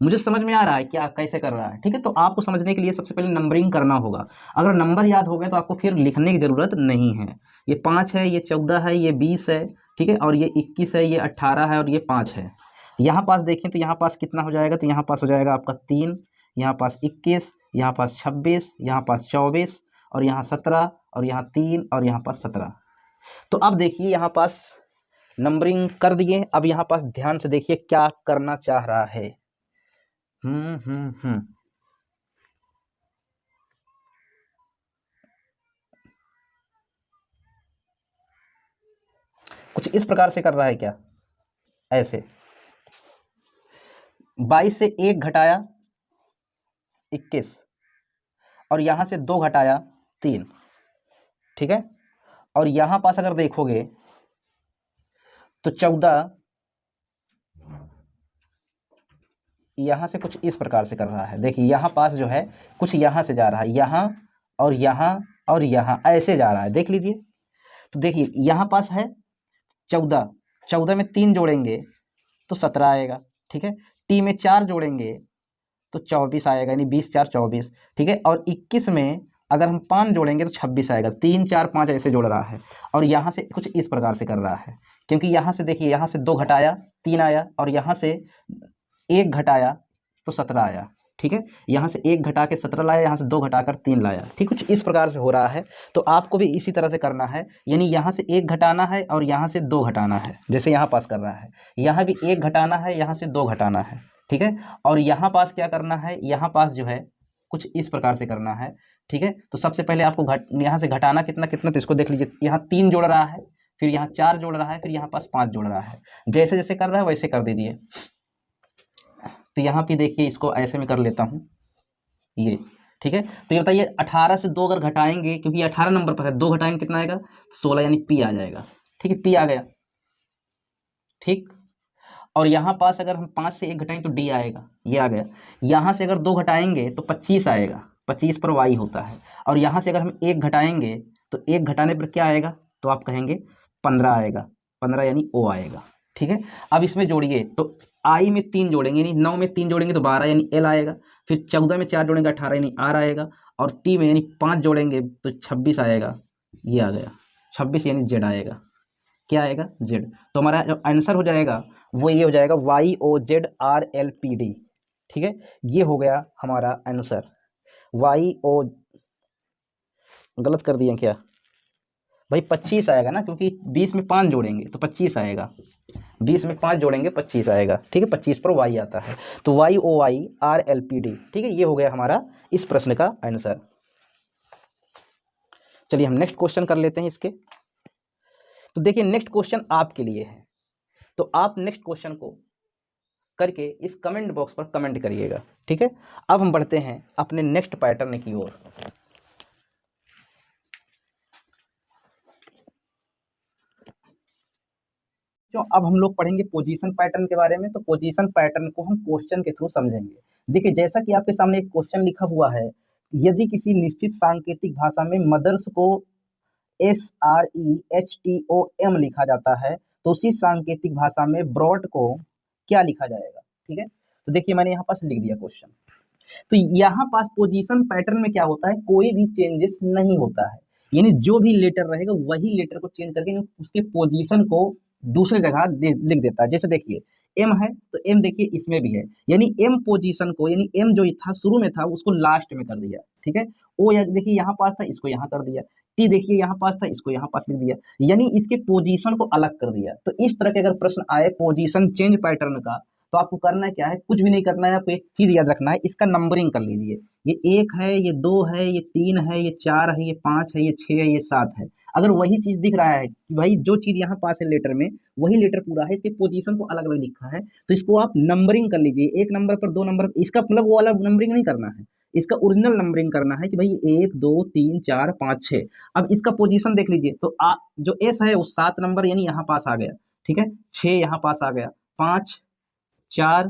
मुझे समझ में आ रहा है क्या कैसे कर रहा है। ठीक है, तो आपको समझने के लिए सबसे पहले नंबरिंग करना होगा। अगर नंबर याद हो गए तो आपको फिर लिखने की जरूरत नहीं है। ये 5 है, ये 14 है, ये 20 है। ठीक है, और ये 21 है, ये 18 है, और ये 5 है। यहाँ पास देखें तो यहाँ पास कितना हो जाएगा, तो यहाँ पास हो जाएगा आपका 3, यहाँ पास 21, यहाँ पास 26, यहाँ पास 24, और यहाँ 17, और यहाँ 3, और यहाँ पास 17। तो अब देखिए यहाँ पास नंबरिंग कर दिए। अब यहाँ पास ध्यान से देखिए क्या करना चाह रहा है। इस प्रकार से कर रहा है क्या, ऐसे 22 से 1 घटाया 21 और यहां से 2 घटाया 3, ठीक है। और यहां पास अगर देखोगे तो 14 यहां से कुछ इस प्रकार से कर रहा है। देखिए यहां पास जो है कुछ यहां से जा रहा है, यहां और यहां और यहां ऐसे जा रहा है, देख लीजिए। तो देखिए यहां पास है 14, 14 में 3 जोड़ेंगे तो 17 आएगा, ठीक है। टी में 4 जोड़ेंगे तो 24 आएगा, यानी 20 4 24, ठीक है। और 21 में अगर हम 5 जोड़ेंगे तो 26 आएगा। 3 4 5 ऐसे जोड़ रहा है और यहाँ से कुछ इस प्रकार से कर रहा है, क्योंकि यहाँ से देखिए यहाँ से 2 घटाया 3 आया और यहाँ से 1 घटाया तो 17 आया, ठीक है। यहाँ से 1 घटा के 17 लाया, यहाँ से 2 घटाकर 3 लाया, ठीक, कुछ इस प्रकार से हो रहा है। तो आपको भी इसी तरह से करना है, यानी यहाँ से 1 घटाना है और यहाँ से 2 घटाना है, जैसे यहाँ पास कर रहा है। यहाँ भी 1 घटाना है, यहाँ से 2 घटाना है, ठीक है। और यहाँ पास क्या करना है, यहाँ पास जो है कुछ इस प्रकार से करना है, ठीक है। तो सबसे पहले आपको यहाँ से घटाना कितना कितना, तो इसको देख लीजिए। यहाँ 3 जोड़ रहा है, फिर यहाँ 4 जोड़ रहा है, फिर यहाँ पास 5 जोड़ रहा है। जैसे जैसे कर रहा है वैसे कर दीजिए। तो यहाँ पे देखिए इसको ऐसे में कर लेता हूँ ये, ठीक है। तो ये बताइए 18 से 2 अगर घटाएंगे, क्योंकि 18 नंबर पर है, 2 घटाएंगे कितना आएगा 16, यानी पी आ जाएगा, ठीक है। पी आ गया, ठीक। और यहाँ पास अगर हम 5 से 1 घटाएंगे तो डी आएगा, ये आ गया। यहाँ से अगर 2 घटाएंगे तो 25 आएगा, 25 पर वाई होता है। और यहाँ से अगर हम 1 घटाएंगे तो 1 घटाने पर क्या आएगा, तो आप कहेंगे 15 आएगा, 15 यानी ओ आएगा, ठीक है। अब इसमें जोड़िए, तो आई में 3 जोड़ेंगे, यानी 9 में 3 जोड़ेंगे तो 12 यानी एल आएगा। फिर 14 में 4 जोड़ेंगे 18 यानी आर आएगा। और टी में यानी 5 जोड़ेंगे तो 26 आएगा, ये आ गया 26 यानी जेड आएगा, क्या आएगा जेड। तो हमारा जो आंसर हो जाएगा वो ये हो जाएगा YOZRLPD, ठीक है। ये हो गया हमारा आंसर। YO गलत कर दिए क्या भाई, 25 आएगा ना, क्योंकि 20 में 5 जोड़ेंगे तो 25 आएगा, 20 में 5 जोड़ेंगे 25 आएगा, ठीक है। 25 पर वाई आता है, तो YOYRLPD, ठीक है। ये हो गया हमारा इस प्रश्न का आंसर। चलिए हम नेक्स्ट क्वेश्चन कर लेते हैं इसके। तो देखिए नेक्स्ट क्वेश्चन आपके लिए है, तो आप नेक्स्ट क्वेश्चन को करके इस कमेंट बॉक्स पर कमेंट करिएगा, ठीक है। अब हम बढ़ते हैं अपने नेक्स्ट पैटर्न की ओर। जो अब हम लोग पढ़ेंगे पोजीशन पैटर्न के बारे में। तो पोजीशन पैटर्न को हम क्वेश्चन के थ्रू समझेंगे। देखिए जैसा कि आपके सामने एक क्वेश्चन लिखा हुआ है, यदि किसी निश्चित सांकेतिक भाषा में मदर्स को SREHTOM लिखा जाता है तो उसी सांकेतिक भाषा में ब्रॉड को क्या लिखा जाएगा, ठीक है। तो देखिए मैंने यहाँ पास लिख दिया क्वेश्चन। तो यहाँ पास पोजीशन पैटर्न में क्या होता है, कोई भी चेंजेस नहीं होता है, यानी जो भी लेटर रहेगा वही लेटर को चेंज करके उसके पोजीशन को दूसरी जगह लिख देता है। जैसे देखिए एम है तो एम देखिए इसमें भी है, यानी एम पोजीशन को, यानी एम जो था शुरू में था उसको लास्ट में कर दिया, ठीक है। ओ देखिए यहाँ पास था, इसको यहाँ कर दिया। टी देखिए यहाँ पास था, इसको यहाँ पास लिख दिया, यानी इसके पोजीशन को अलग कर दिया। तो इस तरह के अगर प्रश्न आए पोजीशन चेंज पैटर्न का, तो आपको करना क्या है, कुछ भी नहीं करना है, आपको एक चीज याद रखना है, इसका नंबरिंग कर लीजिए। ये 1 है, ये 2 है, ये 3 है, ये 4 है, ये 5 है, ये 6 है, ये 7 है। अगर वही चीज दिख रहा है कि भाई जो चीज यहाँ पास है लेटर में वही लेटर पूरा है, इसके पोजीशन को अलग अलग लिखा है, तो इसको आप नंबरिंग कर लीजिए। 1 नंबर पर 2 नंबर, इसका मतलब वो वाला नंबरिंग नहीं करना है, इसका ओरिजिनल नंबरिंग करना है कि भाई 1 2 3 4 5 6। अब इसका पोजीशन देख लीजिए, तो जो एस है वो 7 नंबर यानी यहाँ पास आ गया, ठीक है। 6 यहाँ पास आ गया, 5 4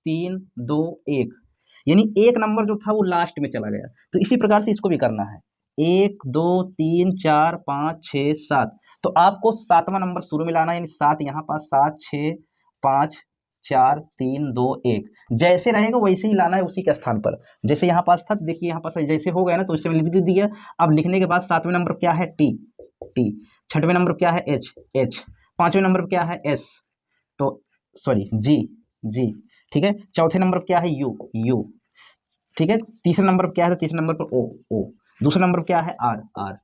3 2 1, यानी 1 नंबर जो था वो लास्ट में चला गया। तो इसी प्रकार से इसको भी करना है, 1 2 3 4 5 6 7। तो आपको 7वां नंबर शुरू में लाना है, यानी 7 यहाँ पास, 7 6 5 4 3 2 1, जैसे रहेगा वैसे ही लाना है उसी के स्थान पर। जैसे यहाँ पास था, देखिए यहाँ पास जैसे हो गया ना, तो इसे लिख दिया। अब लिखने के बाद 7वें नंबर क्या है टी टी, 6वें नंबर क्या है एच एच, 5वें नंबर क्या है एस, तो सॉरी जी जी, ठीक है। चौथे नंबर पर क्या है यू यू, ठीक है। तीसरे नंबर पर क्या है, तो तीसरे नंबर पर ओ ओ, दूसरे नंबर पर क्या है आर आर,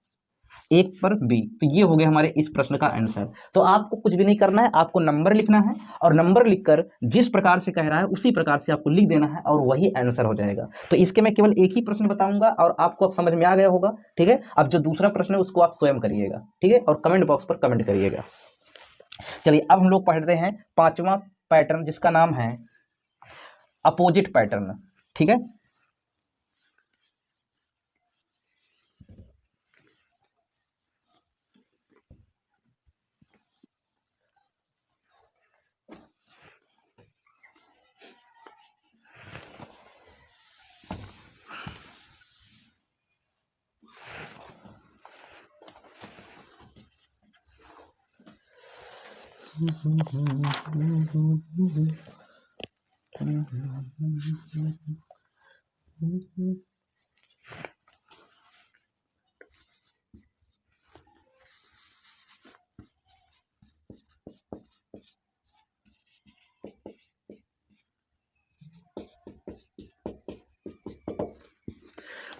1 पर बी। तो ये हो गया हमारे इस प्रश्न का आंसर। तो आपको कुछ भी नहीं करना है, आपको नंबर लिखना है और नंबर लिखकर जिस प्रकार से कह रहा है उसी प्रकार से आपको लिख देना है और वही आंसर हो जाएगा। तो इसके मैं केवल एक ही प्रश्न बताऊंगा और आपको अब समझ में आ गया होगा, ठीक है। अब जो दूसरा प्रश्न है उसको आप स्वयं करिएगा, ठीक है, और कमेंट बॉक्स पर कमेंट करिएगा। चलिए अब हम लोग पढ़ते हैं पांचवा पैटर्न, जिसका नाम है अपोजिट पैटर्न। ठीक है,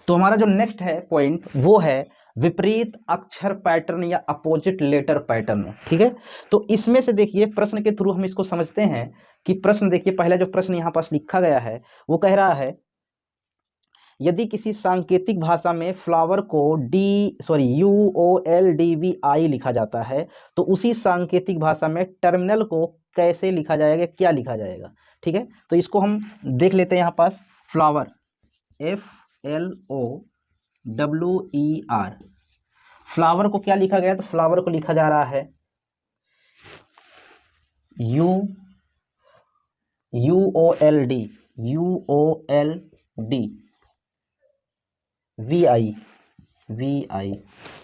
तो हमारा जो नेक्स्ट है पॉइंट वो है विपरीत अक्षर पैटर्न या अपोजिट लेटर पैटर्न। ठीक है, तो इसमें से देखिए प्रश्न के थ्रू हम इसको समझते हैं कि प्रश्न देखिए, पहला जो प्रश्न यहाँ पास लिखा गया है वो कह रहा है यदि किसी सांकेतिक भाषा में फ्लावर को UOLDVI लिखा जाता है तो उसी सांकेतिक भाषा में टर्मिनल को कैसे लिखा जाएगा, क्या लिखा जाएगा। ठीक है, तो इसको हम देख लेते हैं। यहाँ पास फ्लावर FLOWER, फ्लावर को क्या लिखा गया, तो फ्लावर को लिखा जा रहा है UOLDVI।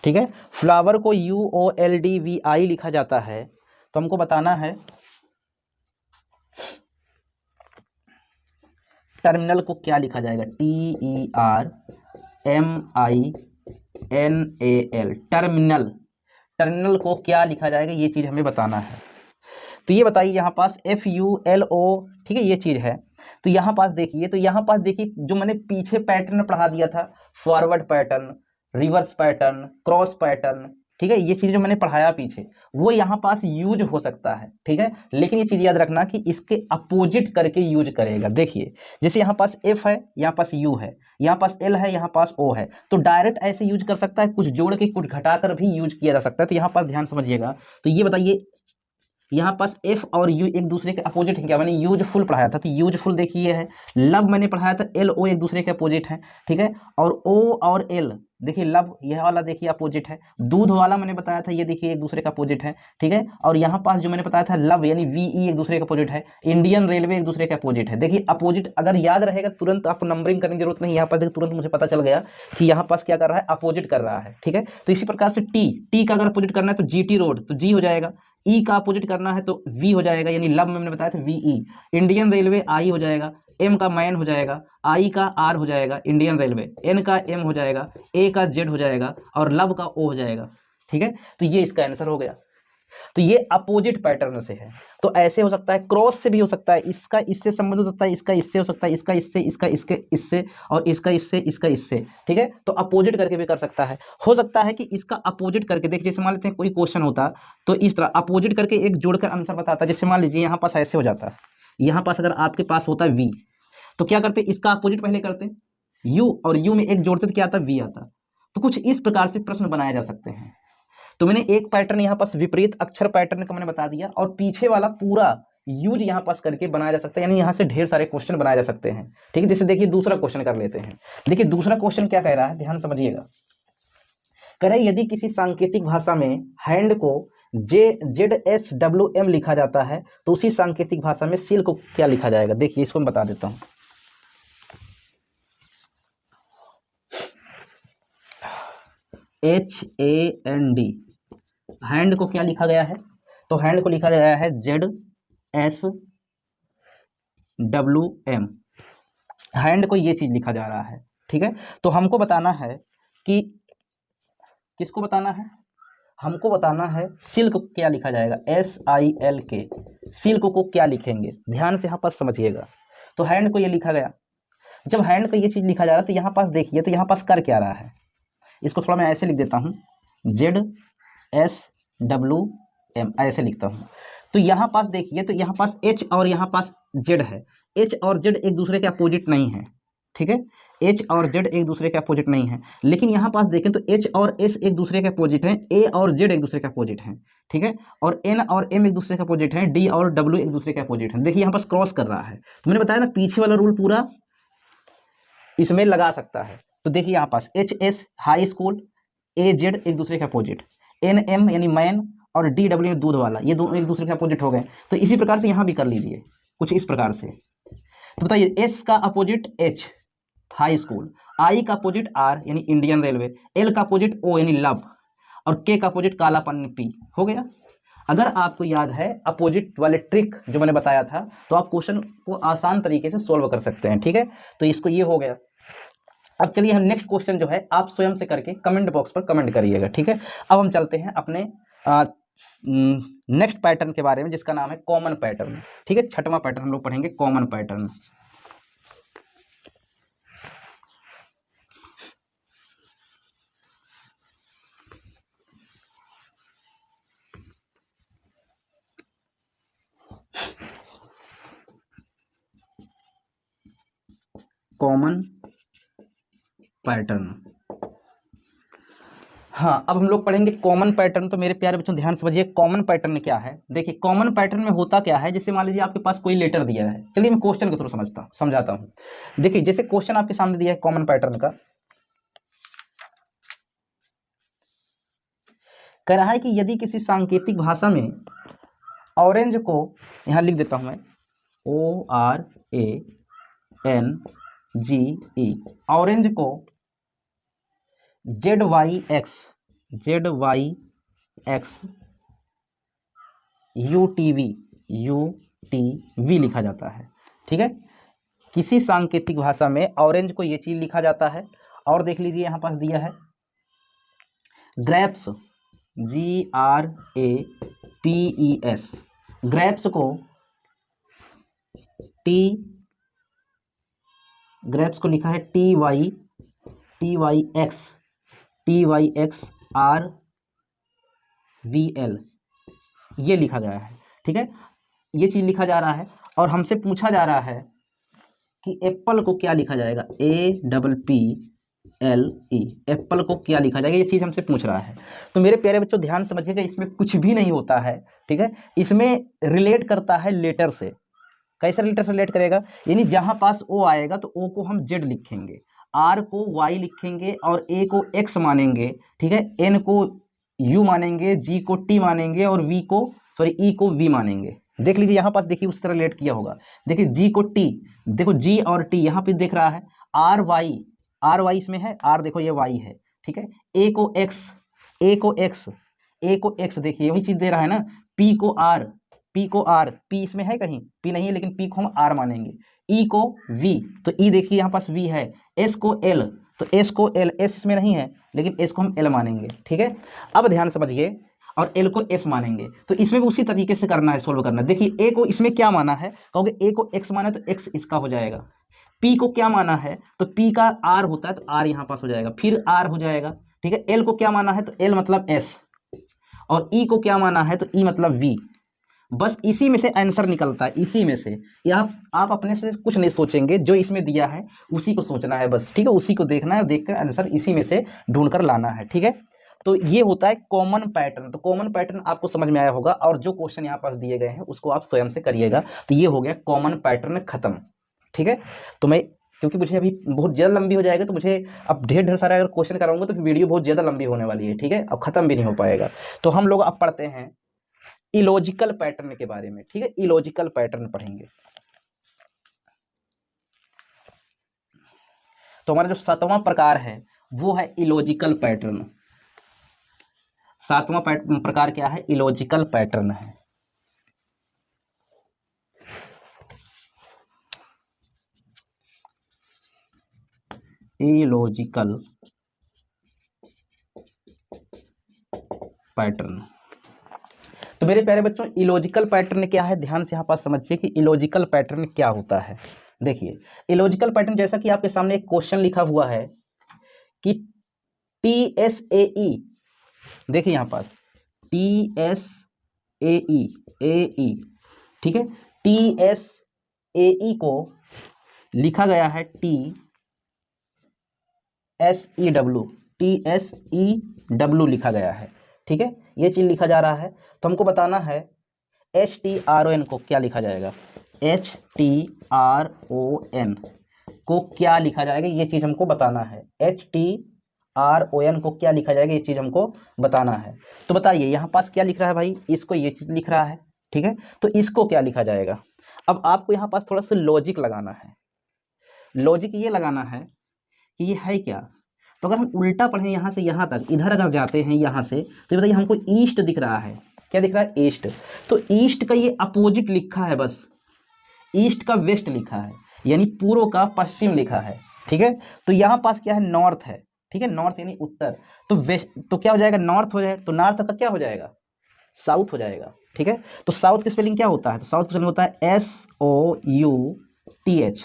ठीक है, फ्लावर को UOLDVI लिखा जाता है, तो हमको बताना है टर्मिनल को क्या लिखा जाएगा, TERMINAL, टर्मिनल को क्या लिखा जाएगा, ये चीज़ हमें बताना है। तो ये बताइए यहाँ पास FULO, ठीक है, ये चीज़ है। तो यहाँ पास देखिए, जो मैंने पीछे पैटर्न पढ़ा दिया था, forward pattern, reverse pattern, cross pattern, ठीक है, ये चीज़ जो मैंने पढ़ाया पीछे वो यहाँ पास यूज हो सकता है। ठीक है, लेकिन ये चीज़ याद रखना कि इसके अपोजिट करके यूज करेगा। देखिए जैसे यहाँ पास F है, यहाँ पास U है, यहाँ पास L है, यहाँ पास O है, तो डायरेक्ट ऐसे यूज कर सकता है, कुछ जोड़ के कुछ घटाकर भी यूज किया जा सकता है। तो यहाँ पास ध्यान समझिएगा। तो ये बताइए यहाँ पास F और U एक दूसरे के अपोजिट हैं क्या, मैंने यूजफुल पढ़ाया था, तो यूजफुल देखिए है। लव मैंने पढ़ाया था, LO एक दूसरे के अपोजिट है। ठीक है, और O और L देखिए, लव यह वाला देखिए अपोजिट है। दूध वाला मैंने बताया था, ये देखिए एक दूसरे का अपोजिट है। ठीक है, और यहाँ पास जो मैंने बताया था लव यानी VE एक दूसरे का अपोजिट है। इंडियन रेलवे एक दूसरे के अपोजिट है। देखिए अपोजिट अगर याद रहेगा तुरंत आपको नंबरिंग करने की जरूरत नहीं, यहाँ पास देखिए तुरंत मुझे पता चल गया कि यहाँ पास क्या कर रहा है, अपोजिट कर रहा है। ठीक है, तो इसी प्रकार से टी का अगर अपोजिट करना है तो GT रोड, तो G हो जाएगा। ई का अपोजिट करना है तो V हो जाएगा, यानी लव में मैंने बताया था VE। इंडियन रेलवे I हो जाएगा, M का मैन हो जाएगा, I का R हो जाएगा इंडियन रेलवे, N का M हो जाएगा, A का Z हो जाएगा और लव का O हो जाएगा। ठीक है, तो ये इसका आंसर हो गया। तो ये अपोजिट पैटर्न से है। तो ऐसे हो सकता है, क्रॉस से भी हो सकता है, इसका इससे संबंध हो सकता है, इसका इससे हो सकता है, इसका इससे, इसका इससे और इसका इससे, इसका इससे। ठीक है, तो अपोजिट करके भी कर सकता है। हो सकता है कि इसका अपोजिट करके, देखिए जैसे मान लेते हैं कोई क्वेश्चन होता तो इस तरह अपोजिट करके एक जोड़कर आंसर बताता। जैसे मान लीजिए यहाँ पास ऐसे हो जाता, यहाँ पास अगर आपके पास होता V तो क्या करते, इसका अपोजिट पहले करते U, और U में एक जोड़ते तो क्या आता, V आता। तो कुछ इस प्रकार से प्रश्न बनाए जा सकते हैं। तो मैंने एक पैटर्न यहाँ पास विपरीत अक्षर पैटर्न का मैंने बता दिया, और पीछे वाला पूरा यूज यहाँ पास करके बनाया जा सकता है, यानी यहाँ से ढेर सारे क्वेश्चन बनाए जा सकते हैं। ठीक है, जैसे देखिए दूसरा क्वेश्चन कर लेते हैं। देखिए दूसरा क्वेश्चन क्या कह रहा है, ध्यान समझिएगा। कह रहा है यदि किसी सांकेतिक भाषा में हैंड को ZSWM लिखा जाता है तो उसी सांकेतिक भाषा में सील को क्या लिखा जाएगा। देखिए इसको मैं बता देता हूँ। HAND, हैंड को क्या लिखा गया है, तो हैंड को लिखा गया है ZSWM, हैंड को ये चीज लिखा जा रहा है। ठीक है, तो हमको बताना है कि किसको बताना है, हमको बताना है सिल्क को क्या लिखा जाएगा, SILK, सिल्क को क्या लिखेंगे। ध्यान से यहाँ पास समझिएगा। तो हैंड को ये लिखा गया, जब हैंड को ये चीज लिखा जा रहा है तो यहाँ पास देखिए, तो यहाँ पास कर क्या रहा है, इसको थोड़ा मैं ऐसे लिख देता हूँ, ZSWM ऐसे लिखता हूँ। तो यहाँ पास देखिए, तो यहाँ पास H और यहाँ पास Z है, H और Z एक दूसरे के अपोजिट नहीं है। ठीक है, एच और जेड एक दूसरे के अपोजिट नहीं है, लेकिन यहाँ पास देखें तो एच और एस एक दूसरे के अपोजिट हैं, ए और जेड एक दूसरे के अपोजिट हैं, ठीक है, और एन और एम एक दूसरे के अपोजिट हैं, डी और डब्ल्यू एक दूसरे के अपोजिट हैं। देखिए यहाँ पास क्रॉस कर रहा है, तो मैंने बताया ना पीछे वाला रूल पूरा इसमें लगा सकता है। तो देखिए यहाँ पास एच एस हाई स्कूल, ए जेड एक दूसरे के अपोजिट, एन एम यानी मैन और डी डब्ल्यू दूध वाला, ये दोनों एक दूसरे के अपोजिट हो गए। तो इसी प्रकार से यहाँ भी कर लीजिए कुछ इस प्रकार से। तो बताइए एस का अपोजिट एच हाई स्कूल, आई का अपोजिट आर यानी इंडियन रेलवे, एल का अपोजिट ओ यानी लव, और के का अपोजिट कालापन पी। हो गया। अगर आपको याद है अपोजिट वाले ट्रिक जो मैंने बताया था, तो आप क्वेश्चन को आसान तरीके से सोल्व कर सकते हैं, ठीक है। तो इसको ये हो गया। अब चलिए हम नेक्स्ट क्वेश्चन जो है आप स्वयं से करके कमेंट बॉक्स पर कमेंट करिएगा, ठीक है। अब हम चलते हैं अपने नेक्स्ट पैटर्न के बारे में, जिसका नाम है कॉमन पैटर्न, ठीक है। छठवां पैटर्न हम लोग पढ़ेंगे, कॉमन पैटर्न। कॉमन पैटर्न, हाँ, अब हम लोग पढ़ेंगे कॉमन पैटर्न। तो मेरे प्यारे बच्चों ध्यान समझिए कॉमन पैटर्न क्या है। देखिए कॉमन पैटर्न में होता क्या है, जैसे मान लीजिए आपके पास कोई लेटर दिया है, चलिए मैं क्वेश्चन के थ्रू समझाता हूँ। देखिए जैसे क्वेश्चन आपके सामने दिया है कॉमन पैटर्न का, कह रहा है कि यदि किसी सांकेतिक भाषा में ऑरेंज को, यहाँ लिख देता हूं मैं, ORANGE, ऑरेंज को ZYX UTV लिखा जाता है, ठीक है। किसी सांकेतिक भाषा में ऑरेंज को ये चीज लिखा जाता है। और देख लीजिए यहाँ पास दिया है ग्रेप्स, GRAPES, ग्रेप्स को लिखा है TYXRVL, ये लिखा गया है, ठीक है। ये चीज लिखा जा रहा है और हमसे पूछा जा रहा है कि एप्पल को क्या लिखा जाएगा, APPLE, एप्पल को क्या लिखा जाएगा, ये चीज हमसे पूछ रहा है। तो मेरे प्यारे बच्चों ध्यान समझिएगा, इसमें कुछ भी नहीं होता है, ठीक है। इसमें रिलेट करता है लेटर से। कैसे लेटर से रिलेट करेगा, यानी जहां पास ओ आएगा तो ओ को हम जेड लिखेंगे, आर को वाई लिखेंगे और ए को एक्स मानेंगे, ठीक है, एन को यू मानेंगे, जी को टी मानेंगे और ई को वी मानेंगे। देख लीजिए यहाँ पास, देखिए उस तरह रिलेट किया होगा। देखिए जी को टी, देखो जी और टी यहाँ पे देख रहा है, आर वाई इसमें है, आर देखो ये वाई है, ठीक है। ए को एक्स देखिए वही चीज दे रहा है ना। पी को आर, पी इसमें है कहीं, पी नहीं है, लेकिन पी को हम आर मानेंगे। ई को वी, तो ई देखिए यहाँ पास वी है। एस को एल, तो एस को एल, एस इसमें नहीं है लेकिन एस को हम एल मानेंगे, ठीक है। अब ध्यान समझिए, और एल को एस मानेंगे, तो इसमें भी उसी तरीके से करना है, सोल्व करना है। देखिए ए को इसमें क्या माना है, कहोगे ए को एक्स माना है तो एक्स इसका हो जाएगा। पी को क्या माना है, तो पी का आर होता है तो आर यहाँ पास हो जाएगा, फिर आर हो जाएगा, ठीक है। एल को क्या माना है, तो एल मतलब एस, और ई को क्या माना है, तो ई मतलब वी। बस इसी में से आंसर निकलता है, इसी में से। या आप अपने से कुछ नहीं सोचेंगे, जो इसमें दिया है उसी को सोचना है बस, ठीक है, उसी को देखना है, देखकर आंसर इसी में से ढूंढ कर लाना है, ठीक है। तो ये होता है कॉमन पैटर्न। तो कॉमन पैटर्न आपको समझ में आया होगा, और जो क्वेश्चन यहाँ पास दिए गए हैं उसको आप स्वयं से करिएगा। तो ये हो गया कॉमन पैटर्न खत्म, ठीक है। तो मैं, क्योंकि मुझे अभी बहुत ज़्यादा लंबी हो जाएगा, तो मुझे अब ढेर सारा अगर क्वेश्चन कराऊंगा तो फिर वीडियो बहुत ज़्यादा लंबी होने वाली है, ठीक है, अब खत्म भी नहीं हो पाएगा। तो हम लोग अब पढ़ते हैं इलॉजिकल पैटर्न के बारे में, ठीक है। इलॉजिकल पैटर्न पढ़ेंगे। तो हमारा जो 7वां प्रकार है वो है इलॉजिकल पैटर्न। 7वां प्रकार क्या है, इलॉजिकल पैटर्न है। Illogical pattern. तो मेरे प्यारे बच्चों इलॉजिकल पैटर्न क्या है, ध्यान से यहाँ पास समझिए कि इलॉजिकल पैटर्न क्या होता है। देखिए इलॉजिकल पैटर्न, जैसा कि आपके सामने एक क्वेश्चन लिखा हुआ है कि TSAE, देखिए यहाँ पास TSAE, ठीक है, TSAE को लिखा गया है TSEW लिखा गया है, ठीक है, ये चीज़ लिखा जा रहा है। तो हमको बताना है HTRON को क्या लिखा जाएगा, HTRON को क्या लिखा जाएगा, ये चीज़ हमको बताना है। HTRON को क्या लिखा जाएगा, ये चीज़ हमको बताना है। तो बताइए यहाँ पास क्या लिख रहा है भाई, इसको ये चीज़ लिख रहा है, ठीक है, तो इसको क्या लिखा जाएगा। अब आपको यहाँ पास थोड़ा सा लॉजिक लगाना है। लॉजिक ये लगाना है कि ये है क्या। तो अगर हम उल्टा पढ़ें यहाँ से यहाँ तक, इधर अगर जाते हैं यहाँ से, तो बताइए हमको ईस्ट दिख रहा है, क्या दिख रहा है, ईस्ट। तो ईस्ट का ये अपोजिट लिखा है, बस ईस्ट का वेस्ट लिखा है, यानी पूर्व का पश्चिम लिखा है, ठीक है। तो यहाँ पास क्या है, नॉर्थ है, ठीक है, नॉर्थ यानी उत्तर। तो वेस्ट तो क्या हो जाएगा, नॉर्थ हो जाए, तो नॉर्थ का क्या हो जाएगा, साउथ हो जाएगा, ठीक है। तो साउथ की स्पेलिंग क्या होता है, तो साउथ की स्पेलिंग होता है SOUTH,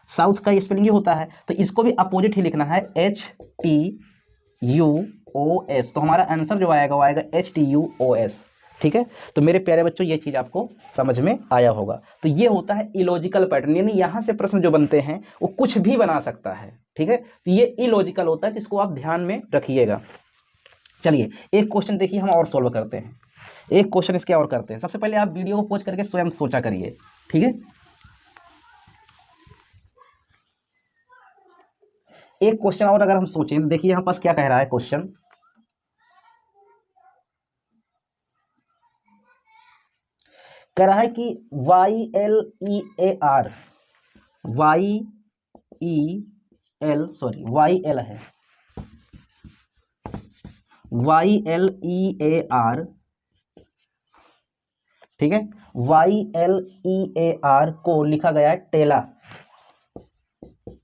साउथ का स्पेलिंग ये होता है। तो इसको भी अपोजिट ही लिखना है, HTUOS। तो हमारा आंसर जो आएगा वो आएगा HTUOS, ठीक है। तो मेरे प्यारे बच्चों ये चीज़ आपको समझ में आया होगा। तो ये होता है इलॉजिकल पैटर्न, यानी यहाँ से प्रश्न जो बनते हैं वो कुछ भी बना सकता है, ठीक है। तो ये इलॉजिकल होता है, तो इसको आप ध्यान में रखिएगा। चलिए एक क्वेश्चन देखिए हम और सॉल्व करते हैं, एक क्वेश्चन इसके और करते हैं। सबसे पहले आप वीडियो को पॉज करके स्वयं सोचा करिए, ठीक है। एक क्वेश्चन और अगर हम सोचें तो देखिए यहाँ पास क्या कह रहा है क्वेश्चन, कह रहा है कि YLEAR है, YLEAR, ठीक है, YLEAR को लिखा गया है टेला,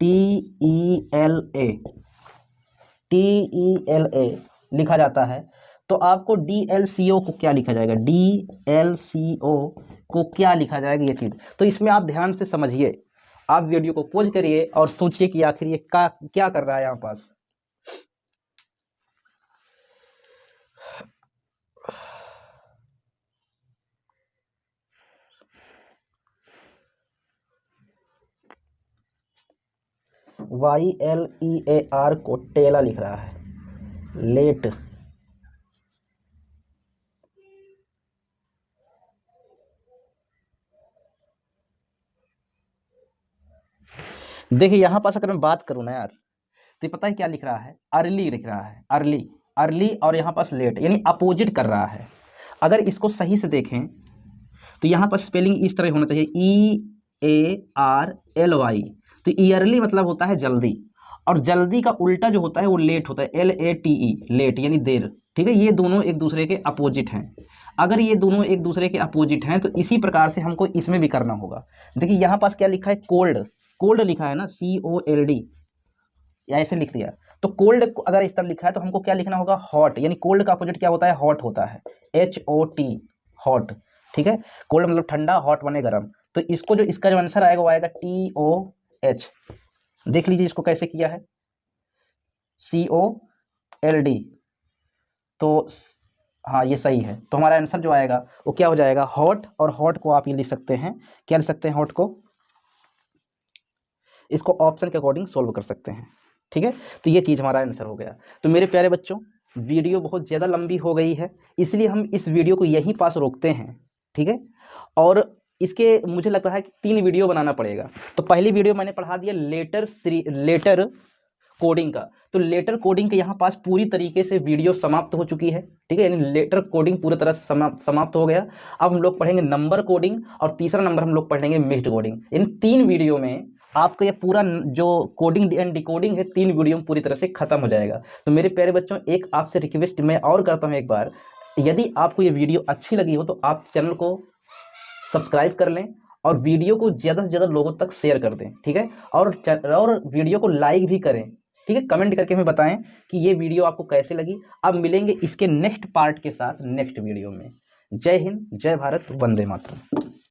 TELA लिखा जाता है। तो आपको DLCO को क्या लिखा जाएगा, DLCO को क्या लिखा जाएगा, ये चीज़। तो इसमें आप ध्यान से समझिए, आप वीडियो को पॉज करिए और सोचिए कि आखिर ये क्या कर रहा है यहाँ पास। YLEAR को टेला लिख रहा है, लेट। देखिए यहाँ पास अगर मैं बात करूँ ना यार, तो पता है क्या लिख रहा है, अर्ली लिख रहा है, अर्ली और यहाँ पास लेट, यानी अपोजिट कर रहा है। अगर इसको सही से देखें तो यहाँ पर स्पेलिंग इस तरह होना चाहिए, EARLY। तो ईयरली मतलब होता है जल्दी, और जल्दी का उल्टा जो होता है वो लेट होता है, LATE, लेट यानी देर, ठीक है। ये दोनों एक दूसरे के अपोजिट हैं। अगर ये दोनों एक दूसरे के अपोजिट हैं तो इसी प्रकार से हमको इसमें भी करना होगा। देखिए यहाँ पास क्या लिखा है, कोल्ड लिखा है ना, COLD, ऐसे लिख दिया। तो कोल्ड अगर इस तरह लिखा है तो हमको क्या लिखना होगा, हॉट, यानी कोल्ड का अपोजिट क्या होता है, हॉट होता है, HOT, हॉट, ठीक है। कोल्ड मतलब ठंडा, हॉट बने गरम। तो इसको जो इसका जो आंसर आएगा वो आएगा TOH। देख लीजिए इसको कैसे किया है, COLD। तो हाँ ये सही है। तो हमारा आंसर जो आएगा वो क्या हो जाएगा, हॉट। और हॉट को आप ये लिख सकते हैं, क्या लिख सकते हैं, हॉट को, इसको ऑप्शन के अकॉर्डिंग सोल्व कर सकते हैं, ठीक है। तो ये चीज़ हमारा आंसर हो गया। तो मेरे प्यारे बच्चों वीडियो बहुत ज़्यादा लंबी हो गई है, इसलिए हम इस वीडियो को यहीं पास रोकते हैं, ठीक है। और इसके मुझे लगता है कि 3 वीडियो बनाना पड़ेगा। तो पहली वीडियो मैंने पढ़ा दिया लेटर कोडिंग का। तो लेटर कोडिंग के यहाँ पास पूरी तरीके से वीडियो समाप्त हो चुकी है, ठीक है, यानी लेटर कोडिंग पूरी तरह समाप्त हो गया। अब हम लोग पढ़ेंगे नंबर कोडिंग, और तीसरा नंबर हम लोग पढ़ेंगे मिक्स्ड कोडिंग। इन 3 वीडियो में आपका ये पूरा जो कोडिंग एंड डिकोडिंग है 3 वीडियो में पूरी तरह से खत्म हो जाएगा। तो मेरे प्यारे बच्चों एक आपसे रिक्वेस्ट मैं और करता हूँ एक बार, यदि आपको ये वीडियो अच्छी लगी हो तो आप चैनल को सब्सक्राइब कर लें और वीडियो को ज़्यादा से ज़्यादा लोगों तक शेयर कर दें, ठीक है। और वीडियो को लाइक भी करें, ठीक है। कमेंट करके हमें बताएं कि ये वीडियो आपको कैसे लगी। अब मिलेंगे इसके नेक्स्ट पार्ट के साथ नेक्स्ट वीडियो में। जय हिंद, जय भारत, वंदे मातरम।